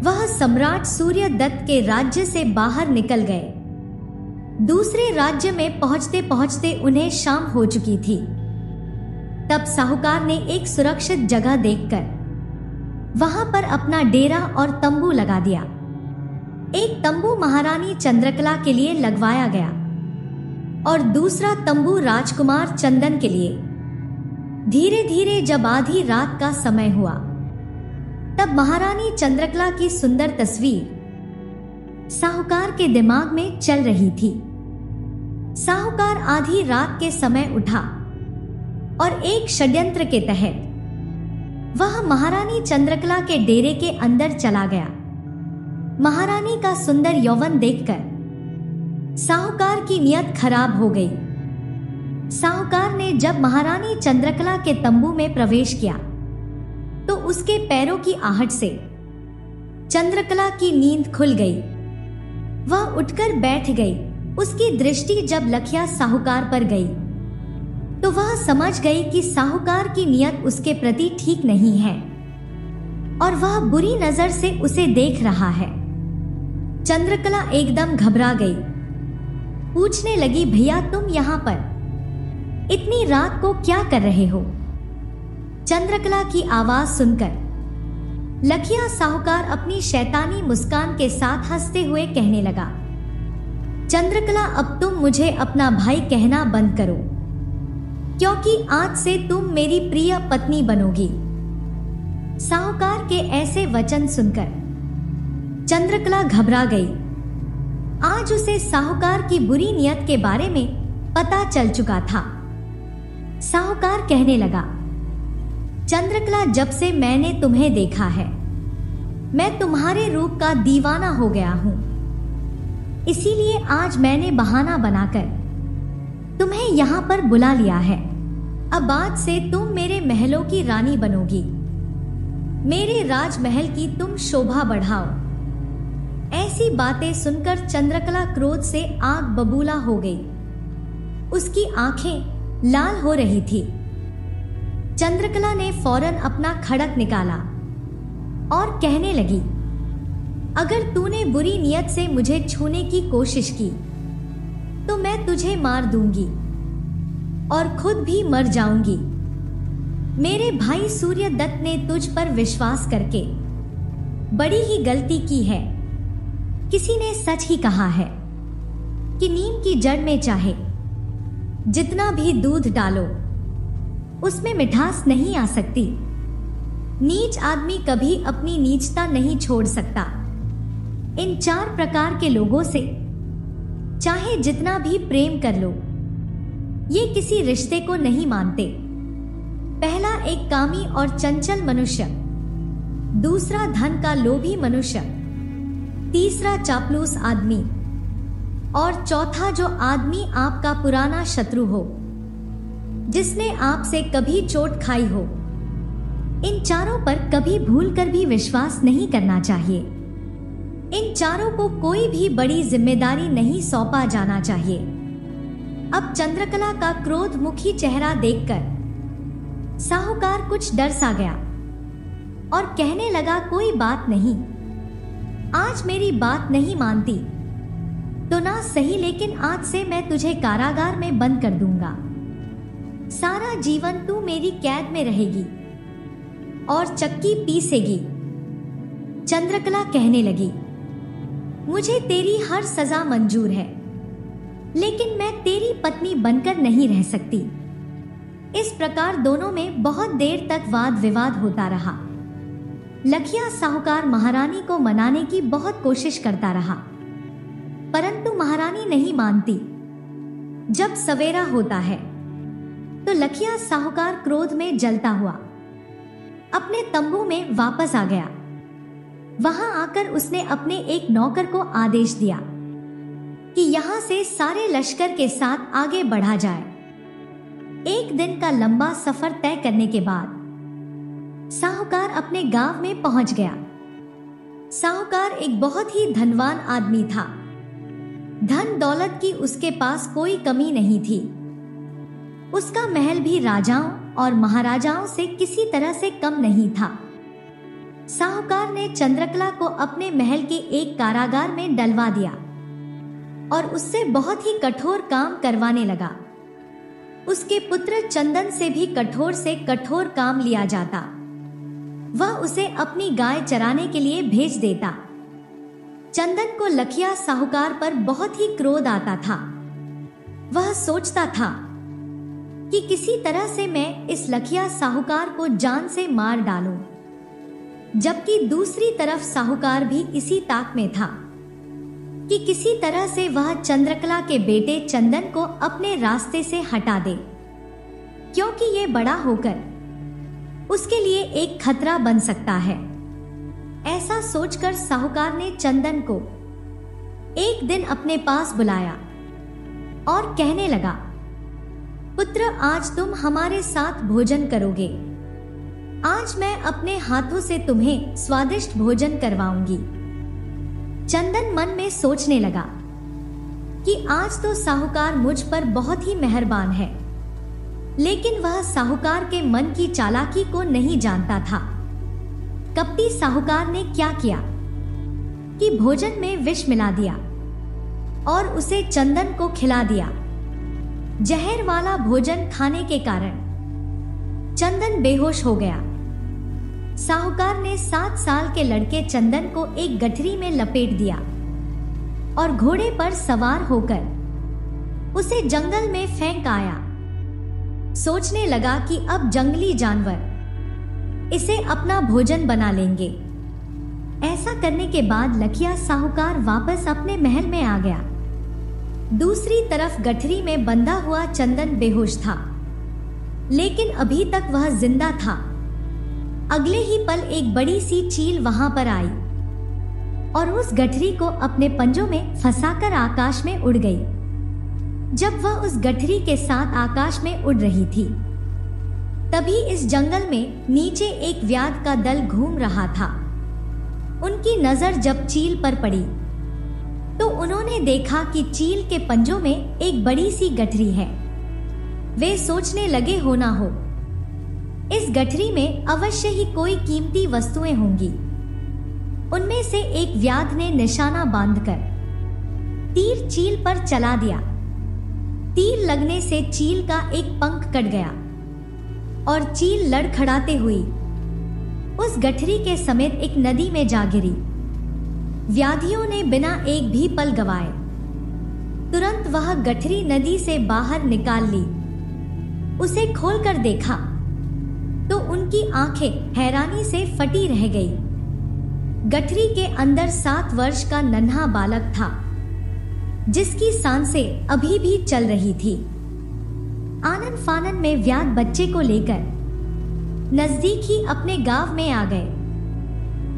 Speaker 2: वह सम्राट सूर्यदत्त के राज्य से बाहर निकल गए। दूसरे राज्य में पहुंचते पहुंचते उन्हें शाम हो चुकी थी। तब साहूकार ने एक सुरक्षित जगह देखकर वहां पर अपना डेरा और तंबू लगा दिया। एक तंबू महारानी चंद्रकला के लिए लगवाया गया और दूसरा तंबू राजकुमार चंदन के लिए। धीरे धीरे जब आधी रात का समय हुआ तब महारानी चंद्रकला की सुंदर तस्वीर साहूकार के दिमाग में चल रही थी। साहूकार आधी रात के समय उठा और एक षड्यंत्र के तहत वह महारानी चंद्रकला के डेरे के अंदर चला गया। महारानी का सुंदर यौवन देखकर साहूकार की नीयत खराब हो गई। साहूकार ने जब महारानी चंद्रकला के तंबू में प्रवेश किया तो उसके पैरों की आहट से चंद्रकला की नींद खुल गई। वह उठकर बैठ गई। उसकी दृष्टि जब लखिया साहूकार पर गई तो वह समझ गई कि साहूकार की नीयत उसके प्रति ठीक नहीं है और वह बुरी नजर से उसे देख रहा है। चंद्रकला एकदम घबरा गई। पूछने लगी, भैया तुम यहाँ पर इतनी रात को क्या कर रहे हो? चंद्रकला की आवाज सुनकर लखिया साहूकार अपनी शैतानी मुस्कान के साथ हंसते हुए कहने लगा, चंद्रकला, अब तुम मुझे अपना भाई कहना बंद करो, क्योंकि आज से तुम मेरी प्रिय पत्नी बनोगी। साहूकार के ऐसे वचन सुनकर चंद्रकला घबरा गई। आज उसे साहूकार की बुरी नीयत के बारे में पता चल चुका था। साहूकार कहने लगा, चंद्रकला, जब से मैंने तुम्हें देखा है मैं तुम्हारे रूप का दीवाना हो गया हूं। इसीलिए आज मैंने बहाना बनाकर तुम्हें यहां पर बुला लिया है। अब आज से तुम मेरे महलों की रानी बनोगी। मेरे राजमहल की तुम शोभा बढ़ाओ। ऐसी बातें सुनकर चंद्रकला क्रोध से आग बबूला हो गई। उसकी आंखें लाल हो रही थी। चंद्रकला ने फौरन अपना खड़क निकाला और कहने लगी, अगर तूने बुरी नीयत से मुझे छूने की कोशिश की तो मैं तुझे मार दूंगी और खुद भी मर जाऊंगी। मेरे भाई सूर्यदत्त ने तुझ पर विश्वास करके बड़ी ही गलती की है। किसी ने सच ही कहा है कि नीम की जड़ में चाहे जितना भी दूध डालो उसमें मिठास नहीं आ सकती। नीच आदमी कभी अपनी नीचता नहीं छोड़ सकता। इन 4 प्रकार के लोगों से चाहे जितना भी प्रेम कर लो, ये किसी रिश्ते को नहीं मानते। पहला एक कामी और चंचल मनुष्य, दूसरा धन का लोभी मनुष्य, तीसरा चापलूस आदमी और चौथा जो आदमी आपका पुराना शत्रु हो, जिसने आपसे कभी चोट खाई हो। इन चारों पर कभी भूल कर भी विश्वास नहीं करना चाहिए। इन चारों को कोई भी बड़ी जिम्मेदारी नहीं सौंपा जाना चाहिए। अब चंद्रकला का क्रोधमुखी चेहरा देखकर साहूकार कुछ डर सा गया और कहने लगा, कोई बात नहीं, आज मेरी बात नहीं मानती तो ना सही, लेकिन आज से मैं तुझे कारागार में बंद कर दूंगा। सारा जीवन तू मेरी कैद में रहेगी और चक्की पीसेगी। चंद्रकला कहने लगी, मुझे तेरी हर सजा मंजूर है, लेकिन मैं तेरी पत्नी बनकर नहीं रह सकती। इस प्रकार दोनों में बहुत देर तक वाद विवाद होता रहा। लखिया साहूकार महारानी को मनाने की बहुत कोशिश करता रहा, परंतु महारानी नहीं मानती। जब सवेरा होता है तो लखिया साहूकार क्रोध में जलता हुआ अपने तंबू में वापस आ गया। वहां आकर उसने अपने एक नौकर को आदेश दिया कि यहां से सारे लश्कर के साथ आगे बढ़ा जाए। एक दिन का लंबा सफर तय करने के बाद साहूकार अपने गांव में पहुंच गया। साहूकार एक बहुत ही धनवान आदमी था। धन दौलत की उसके पास कोई कमी नहीं थी। उसका महल भी राजाओं और महाराजाओं से किसी तरह से कम नहीं था। साहूकार ने चंद्रकला को अपने महल के एक कारागार में डलवा दिया और उससे बहुत ही कठोर काम करवाने लगा। उसके पुत्र चंदन से भी कठोर से कठोर काम लिया जाता। वह उसे अपनी गाय चराने के लिए भेज देता। चंदन को लखिया साहूकार पर बहुत ही क्रोध आता था। वह सोचता था कि किसी तरह से मैं इस लखिया साहूकार को जान से मार डालूं, जबकि दूसरी तरफ साहूकार भी इसी ताक में था कि किसी तरह से वह चंद्रकला के बेटे चंदन को अपने रास्ते से हटा दे, क्योंकि ये बड़ा होकर उसके लिए एक खतरा बन सकता है। ऐसा सोचकर साहूकार ने चंदन को एक दिन अपने पास बुलाया और कहने लगा, पुत्र, आज तुम हमारे साथ भोजन करोगे। आज मैं अपने हाथों से तुम्हें स्वादिष्ट भोजन करवाऊंगी। चंदन मन में सोचने लगा कि आज तो साहूकार मुझ पर बहुत ही मेहरबान है, लेकिन वह साहूकार के मन की चालाकी को नहीं जानता था। कपटी साहूकार ने क्या किया कि भोजन में विष मिला दिया और उसे चंदन को खिला दिया। जहर वाला भोजन खाने के कारण चंदन बेहोश हो गया। साहूकार ने 7 साल के लड़के चंदन को एक गठरी में लपेट दिया और घोड़े पर सवार होकर उसे जंगल में फेंक आया। सोचने लगा कि अब जंगली जानवर इसे अपना भोजन बना लेंगे। ऐसा करने के बाद लखिया साहूकार वापस अपने महल में आ गया। दूसरी तरफ गठरी में बंधा हुआ चंदन बेहोश था, लेकिन अभी तक वह जिंदा था। अगले ही पल एक बड़ी सी चील वहां पर आई और उस गठरी को अपने पंजों में फंसाकर आकाश में उड़ गई। जब वह उस गठरी के साथ आकाश में उड़ रही थी, तभी इस जंगल में नीचे एक व्याध का दल घूम रहा था। उनकी नजर जब चील पर पड़ी तो उन्होंने देखा कि चील के पंजों में एक बड़ी सी गठरी है। वे सोचने लगे होना हो इस गठरी में अवश्य ही कोई कीमती वस्तुएं होंगी। उनमें से एक व्याध ने निशाना बांधकर तीर चील पर चला दिया। तीर लगने से चील का एक पंख कट गया और चील लड़खड़ाते हुई उस गठरी के समेत एक नदी में जा गिरी। व्याधियों ने बिना एक भी पल गवाए तुरंत वह गठरी नदी से बाहर निकाल ली। उसे खोलकर देखा तो उनकी आंखें हैरानी से फटी रह गई। गठरी के अंदर 7 वर्ष का नन्हा बालक था, जिसकी सांसें अभी भी चल रही थी। आनन फानन में व्याध बच्चे को लेकर नजदीक ही अपने गांव में आ गए।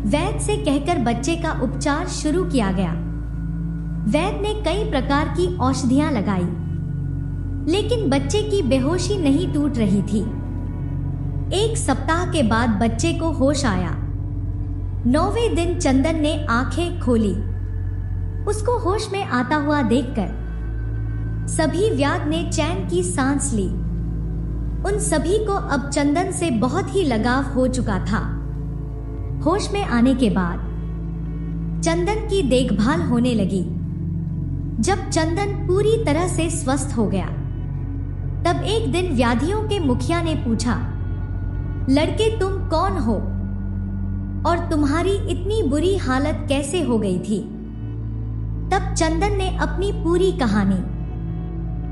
Speaker 2: वैद्य से कहकर बच्चे का उपचार शुरू किया गया। वैद्य ने कई प्रकार की औषधियां लगाई, लेकिन बच्चे की बेहोशी नहीं टूट रही थी। 1 सप्ताह के बाद बच्चे को होश आया। 9वें दिन चंदन ने आंखें खोली। उसको होश में आता हुआ देखकर सभी व्याध ने चैन की सांस ली। उन सभी को अब चंदन से बहुत ही लगाव हो चुका था। होश में आने के बाद चंदन की देखभाल होने लगी। जब चंदन पूरी तरह से स्वस्थ हो गया, तब एक दिन व्याधियों के मुखिया ने पूछा, लड़के तुम कौन हो और तुम्हारी इतनी बुरी हालत कैसे हो गई थी? तब चंदन ने अपनी पूरी कहानी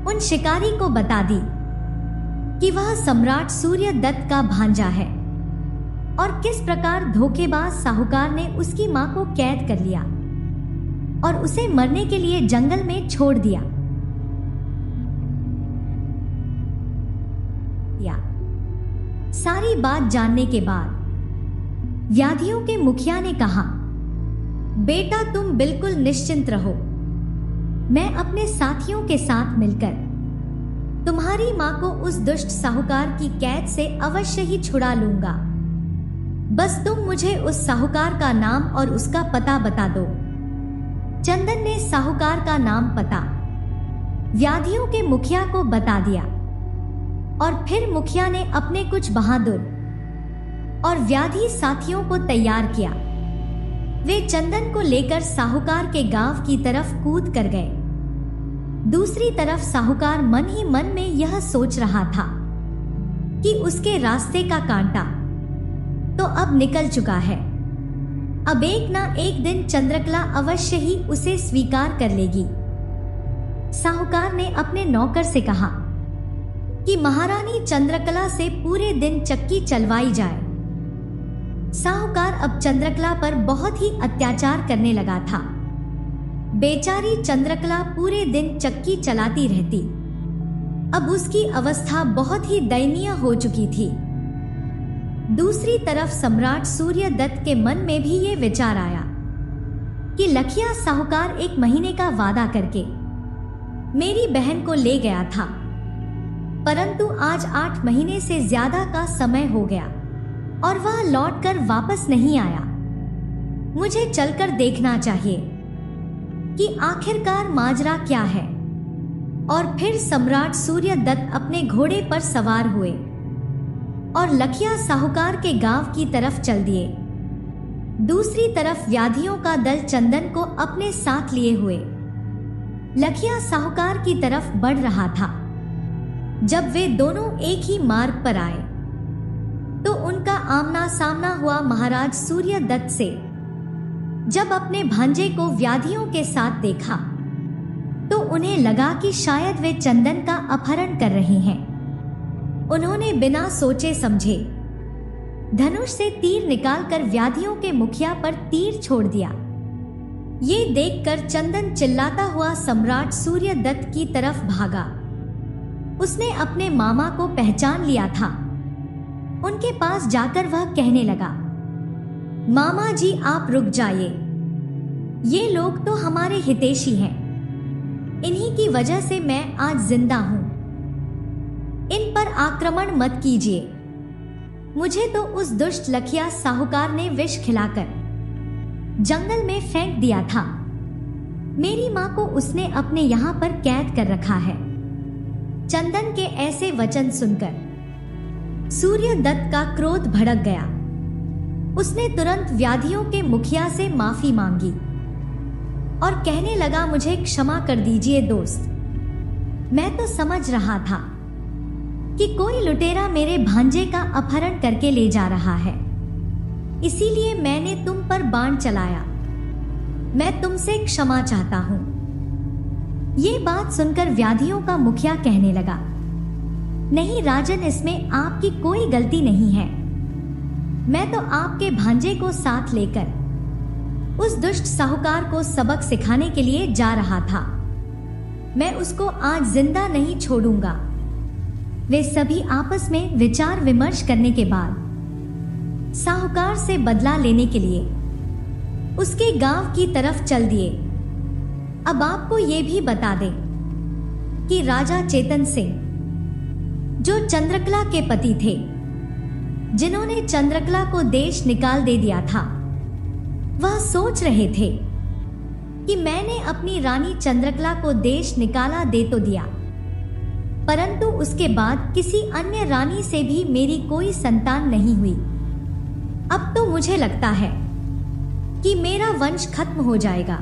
Speaker 2: उन शिकारी को बता दी कि वह सम्राट सूर्यदत्त का भांजा है और किस प्रकार धोखेबाज साहूकार ने उसकी मां को कैद कर लिया और उसे मरने के लिए जंगल में छोड़ दिया। सारी बात जानने के बाद व्याधियों के मुखिया ने कहा, बेटा तुम बिल्कुल निश्चिंत रहो। मैं अपने साथियों के साथ मिलकर तुम्हारी मां को उस दुष्ट साहूकार की कैद से अवश्य ही छुड़ा लूंगा। बस तुम मुझे उस साहूकार का नाम और उसका पता बता दो। चंदन ने साहूकार का नाम पता व्याधियों के मुखिया को बता दिया और फिर मुखिया ने अपने कुछ बहादुर और व्याधि साथियों को तैयार किया। वे चंदन को लेकर साहूकार के गांव की तरफ कूद कर गए। दूसरी तरफ साहूकार मन ही मन में यह सोच रहा था कि उसके रास्ते का कांटा तो अब निकल चुका है। अब एक ना एक दिन चंद्रकला अवश्य ही उसे स्वीकार कर लेगी। साहूकार ने अपने नौकर से कहा कि महारानी चंद्रकला से पूरे दिन चक्की चलवाई जाए। साहूकार अब चंद्रकला पर बहुत ही अत्याचार करने लगा था। बेचारी चंद्रकला पूरे दिन चक्की चलाती रहती। अब उसकी अवस्था बहुत ही दयनीय हो चुकी थी। दूसरी तरफ सम्राट सूर्यदत्त के मन में भी ये विचार आया कि लखिया साहूकार 1 महीने का वादा करके मेरी बहन को ले गया था, परंतु आज 8 महीने से ज्यादा का समय हो गया और वह लौटकर वापस नहीं आया। मुझे चलकर देखना चाहिए कि आखिरकार माजरा क्या है। और फिर सम्राट सूर्यदत्त अपने घोड़े पर सवार हुए और लखिया साहूकार के गांव की तरफ चल दिए। दूसरी तरफ व्याधियों का दल चंदन को अपने साथ लिए हुए लखिया साहूकार की तरफ बढ़ रहा था। जब वे दोनों एक ही मार्ग पर आए तो उनका आमना सामना हुआ महाराज सूर्यदत्त से। जब अपने भांजे को व्याधियों के साथ देखा तो उन्हें लगा कि शायद वे चंदन का अपहरण कर रहे हैं। उन्होंने बिना सोचे समझे धनुष से तीर निकालकर व्याधियों के मुखिया पर तीर छोड़ दिया। ये देखकर चंदन चिल्लाता हुआ सम्राट सूर्यदत्त की तरफ भागा। उसने अपने मामा को पहचान लिया था। उनके पास जाकर वह कहने लगा, मामा जी आप रुक जाइए, ये लोग तो हमारे हितैषी हैं, इन्हीं की वजह से मैं आज जिंदा हूं। इन पर आक्रमण मत कीजिए। मुझे तो उस दुष्ट लखिया साहूकार ने विष खिलाकर जंगल में फेंक दिया था। मेरी मां को उसने अपने यहां पर कैद कर रखा है। चंदन के ऐसे वचन सुनकर सूर्यदत्त का क्रोध भड़क गया। उसने तुरंत व्याधियों के मुखिया से माफी मांगी और कहने लगा, मुझे क्षमा कर दीजिए दोस्त, मैं तो समझ रहा था कि कोई लुटेरा मेरे भांजे का अपहरण करके ले जा रहा है, इसीलिए मैंने तुम पर बाण चलाया। मैं तुमसे क्षमा चाहता हूं। ये बात सुनकर व्याधियों का मुखिया कहने लगा, नहीं राजन, इसमें आपकी कोई गलती नहीं है। मैं तो आपके भांजे को साथ लेकर उस दुष्ट साहूकार को सबक सिखाने के लिए जा रहा था। मैं उसको आज जिंदा नहीं छोड़ूंगा। वे सभी आपस में विचार विमर्श करने के बाद साहूकार से बदला लेने के लिए उसके गांव की तरफ चल दिए। अब आपको ये भी बता दें कि राजा चेतन सिंह, जो चंद्रकला के पति थे, जिन्होंने चंद्रकला को देश निकाल दे दिया था, वह सोच रहे थे कि मैंने अपनी रानी चंद्रकला को देश निकाला दे तो दिया, परंतु उसके बाद किसी अन्य रानी से भी मेरी कोई संतान नहीं हुई। अब तो मुझे लगता है कि मेरा वंश खत्म हो जाएगा।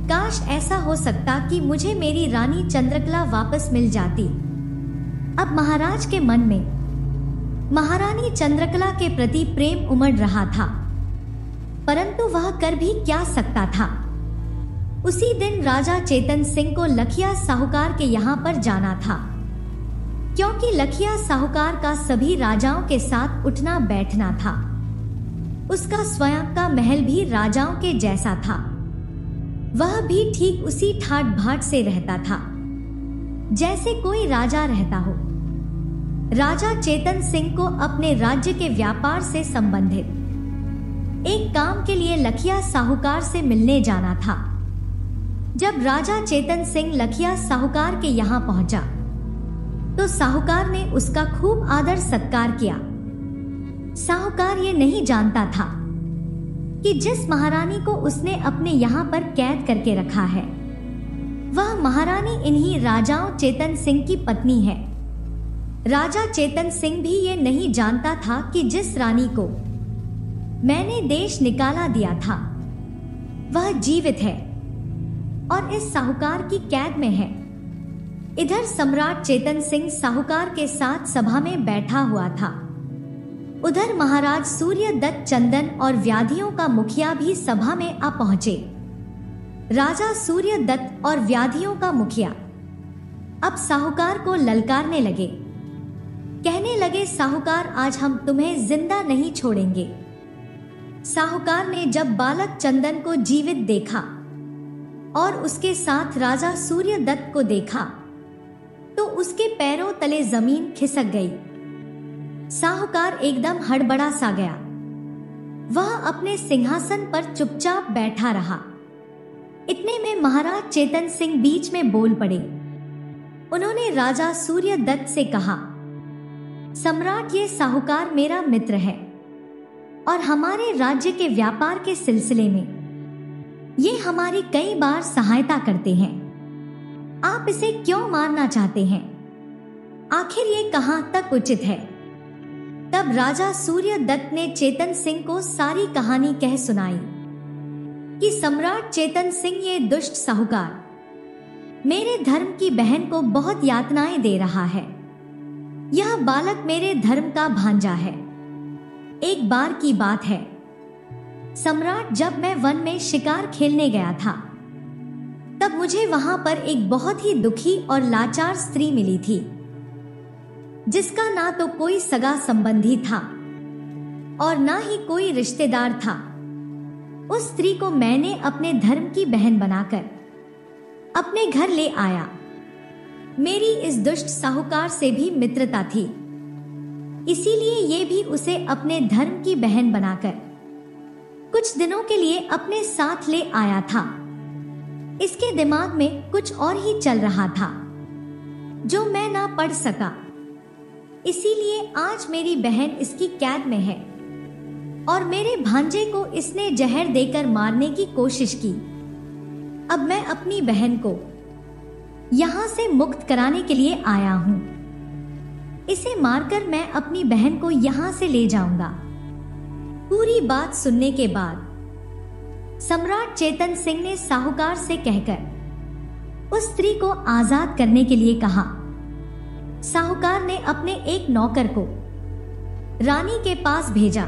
Speaker 2: काश ऐसा हो सकता कि मुझे मेरी रानी चंद्रकला वापस मिल जाती। अब महाराज के मन में महारानी चंद्रकला के प्रति प्रेम उमड़ रहा था, परंतु वह कर भी क्या सकता था। उसी दिन राजा चेतन सिंह को लखिया साहूकार के यहाँ पर जाना था, क्योंकि लखिया साहूकार का सभी राजाओं के साथ उठना बैठना था। उसका स्वयं का महल भी राजाओं के जैसा था। वह भी ठीक उसी ठाट भाट से रहता था जैसे कोई राजा रहता हो। राजा चेतन सिंह को अपने राज्य के व्यापार से संबंधित एक काम के लिए लखिया साहूकार से मिलने जाना था। जब राजा चेतन सिंह लखिया साहूकार के यहाँ पहुंचा तो साहूकार ने उसका खूब आदर सत्कार किया। साहूकार ये नहीं जानता था कि जिस महारानी को उसने अपने यहाँ पर कैद करके रखा है, वह महारानी इन्हीं राजाओं चेतन सिंह की पत्नी है। राजा चेतन सिंह भी ये नहीं जानता था कि जिस रानी को मैंने देश निकाला दिया था, वह जीवित है और इस साहूकार की कैद में है। इधर सम्राट चेतन सिंह साहूकार के साथ सभा में बैठा हुआ था। उधर महाराज सूर्यदत्त चंदन और व्याधियों का मुखिया भी सभा में आ पहुंचे। राजा सूर्यदत्त और व्याधियों का मुखिया अब साहूकार को ललकारने लगे। कहने लगे, साहूकार, आज हम तुम्हें जिंदा नहीं छोड़ेंगे। साहूकार ने जब बालक चंदन को जीवित देखा और उसके साथ राजा सूर्यदत्त को देखा तो उसके पैरों तले जमीन खिसक गई। साहूकार एकदम हड़बड़ा सा गया। वह अपने सिंहासन पर चुपचाप बैठा रहा। इतने में महाराज चेतन सिंह बीच में बोल पड़े। उन्होंने राजा सूर्यदत्त से कहा, सम्राट, ये साहूकार मेरा मित्र है और हमारे राज्य के व्यापार के सिलसिले में ये हमारी कई बार सहायता करते हैं। आप इसे क्यों मारना चाहते हैं? आखिर ये कहां तक उचित है? तब राजा सूर्यदत्त ने चेतन सिंह को सारी कहानी कह सुनाई कि सम्राट चेतन सिंह, ये दुष्ट साहूकार मेरे धर्म की बहन को बहुत यातनाएं दे रहा है। यह बालक मेरे धर्म का भांजा है। एक बार की बात है, सम्राट, जब मैं वन में शिकार खेलने गया था तब मुझे वहां पर एक बहुत ही दुखी और लाचार स्त्री मिली थी, जिसका ना तो कोई सगा संबंधी था और ना ही कोई रिश्तेदार था। उस स्त्री को मैंने अपने धर्म की बहन बनाकर अपने घर ले आया। मेरी इस दुष्ट साहूकार से भी मित्रता थी, इसीलिए ये भी उसे अपने धर्म की बहन बनाकर कुछ दिनों के लिए अपने साथ ले आया था। इसके दिमाग में कुछ और ही चल रहा था जो मैं ना पढ़ सका, इसीलिए आज मेरी बहन इसकी कैद में है और मेरे भांजे को इसने जहर देकर मारने की कोशिश की। अब मैं अपनी बहन को यहां से मुक्त कराने के लिए आया हूं। इसे मारकर मैं अपनी बहन को यहां से ले जाऊंगा। पूरी बात सुनने के बाद सम्राट चेतन सिंह ने साहूकार से कहकर उस स्त्री को आजाद करने के लिए कहा। साहूकार ने अपने एक नौकर को रानी के पास भेजा।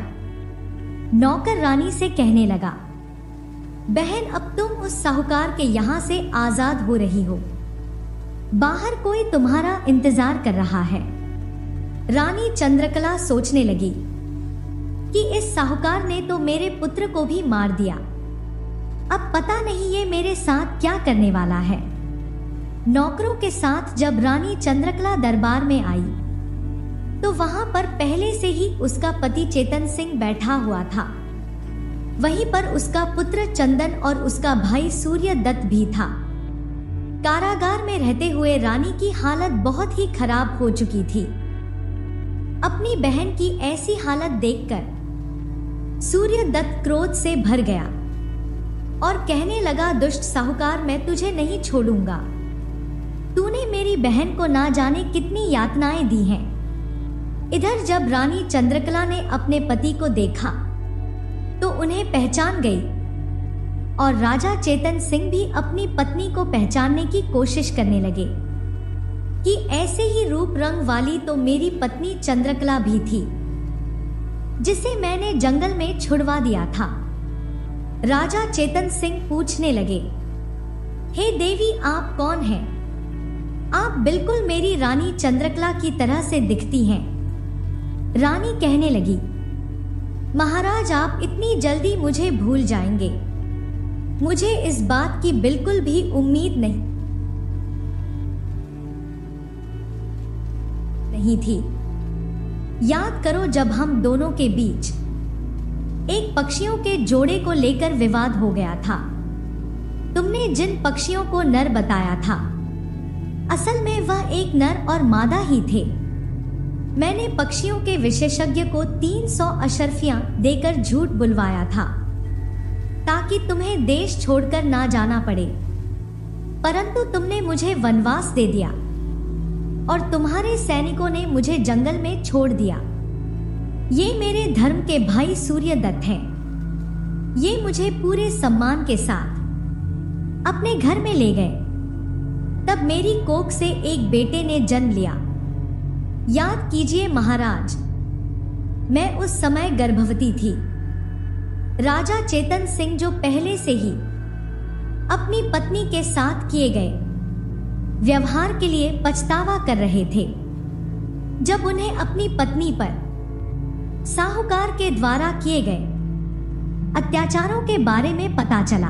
Speaker 2: नौकर रानी से कहने लगा, बहन, अब तुम उस साहूकार के यहां से आजाद हो रही हो। बाहर कोई तुम्हारा इंतजार कर रहा है। रानी चंद्रकला सोचने लगी कि इस साहूकार ने तो मेरे पुत्र को भी मार दिया। अब पता नहीं ये मेरे साथ क्या करने वाला है। नौकरों के साथ जब रानी चंद्रकला दरबार में आई तो वहां पर पहले से ही उसका पति चेतन सिंह बैठा हुआ था। वहीं पर उसका पुत्र चंदन और उसका भाई सूर्य दत्त भी था। कारागार में रहते हुए रानी की हालत बहुत ही खराब हो चुकी थी। अपनी बहन की ऐसी हालत देखकर सूर्य दत्त क्रोध से भर गया और कहने लगा, दुष्ट साहूकार, मैं तुझे नहीं छोड़ूंगा। तूने मेरी बहन को ना जाने कितनी यातनाएं दी हैं। इधर जब रानी चंद्रकला ने अपने पति को देखा तो उन्हें पहचान गई और राजा चेतन सिंह भी अपनी पत्नी को पहचानने की कोशिश करने लगे कि ऐसे ही रूप रंग वाली तो मेरी पत्नी चंद्रकला भी थी, जिसे मैंने जंगल में छुड़वा दिया था। राजा चेतन सिंह पूछने लगे, हे देवी, आप कौन हैं? आप बिल्कुल मेरी रानी चंद्रकला की तरह से दिखती हैं। रानी कहने लगी, महाराज, आप इतनी जल्दी मुझे भूल जाएंगे, मुझे इस बात की बिल्कुल भी उम्मीद नहीं थी। याद करो, जब हम दोनों के बीच एक पक्षियों के जोड़े को लेकर विवाद हो गया था, तुमने जिन पक्षियों को नर बताया था, असल में वह एक नर और मादा ही थे। मैंने पक्षियों के विशेषज्ञ को 300 अशर्फियां देकर झूठ बुलवाया था ताकि तुम्हें देश छोड़कर ना जाना पड़े, परंतु तुमने मुझे वनवास दे दिया और तुम्हारे सैनिकों ने मुझे जंगल में छोड़ दिया। ये मेरे धर्म के भाई सूर्य दत्त हैं। ये मुझे पूरे सम्मान के साथ अपने घर में ले गए। तब मेरी कोख से एक बेटे ने जन्म लिया। याद कीजिए महाराज, मैं उस समय गर्भवती थी। राजा चेतन सिंह जो पहले से ही अपनी पत्नी के साथ किए गए व्यवहार के लिए पछतावा कर रहे थे। जब उन्हें अपनी पत्नी पर साहूकार के द्वारा किए गए अत्याचारों के बारे में पता चला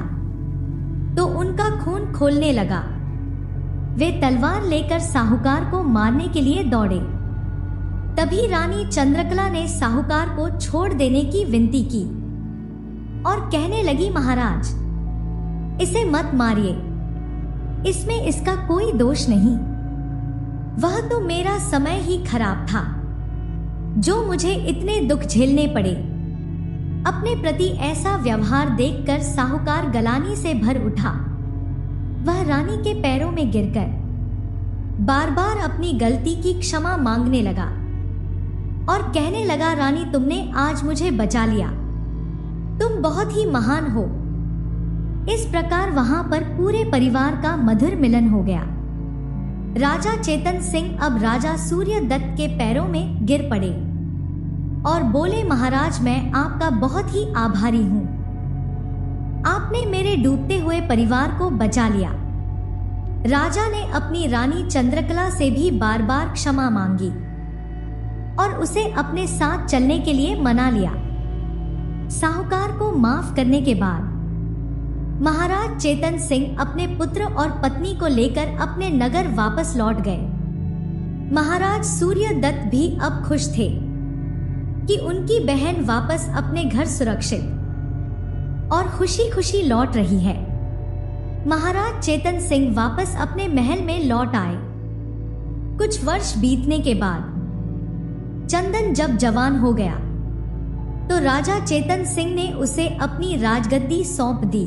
Speaker 2: तो उनका खून खौलने लगा। वे तलवार लेकर साहूकार को मारने के लिए दौड़े। तभी रानी चंद्रकला ने साहूकार को छोड़ देने की विनती की और कहने लगी, महाराज, इसे मत मारिए, इसमें इसका कोई दोष नहीं। वह तो मेरा समय ही खराब था जो मुझे इतने दुख झेलने पड़े। अपने प्रति ऐसा व्यवहार देखकर साहूकार गलानी से भर उठा। वह रानी के पैरों में गिरकर बार बार अपनी गलती की क्षमा मांगने लगा और कहने लगा, रानी, तुमने आज मुझे बचा लिया, तुम बहुत ही महान हो। इस प्रकार वहां पर पूरे परिवार का मधुर मिलन हो गया। राजा चेतन सिंह अब राजा सूर्य दत्त के पैरों में गिर पड़े और बोले, महाराज, मैं आपका बहुत ही आभारी हूं। आपने मेरे डूबते हुए परिवार को बचा लिया। राजा ने अपनी रानी चंद्रकला से भी बार बार क्षमा मांगी और उसे अपने साथ चलने के लिए मना लिया। साहूकार को माफ करने के बाद महाराज चेतन सिंह अपने पुत्र और पत्नी को लेकर अपने नगर वापस लौट गए। महाराज सूर्यदत्त भी अब खुश थे कि उनकी बहन वापस अपने घर सुरक्षित और खुशी खुशी लौट रही है। महाराज चेतन सिंह वापस अपने महल में लौट आए। कुछ वर्ष बीतने के बाद चंदन जब जवान हो गया तो राजा चेतन सिंह ने उसे अपनी राजगद्दी सौंप दी।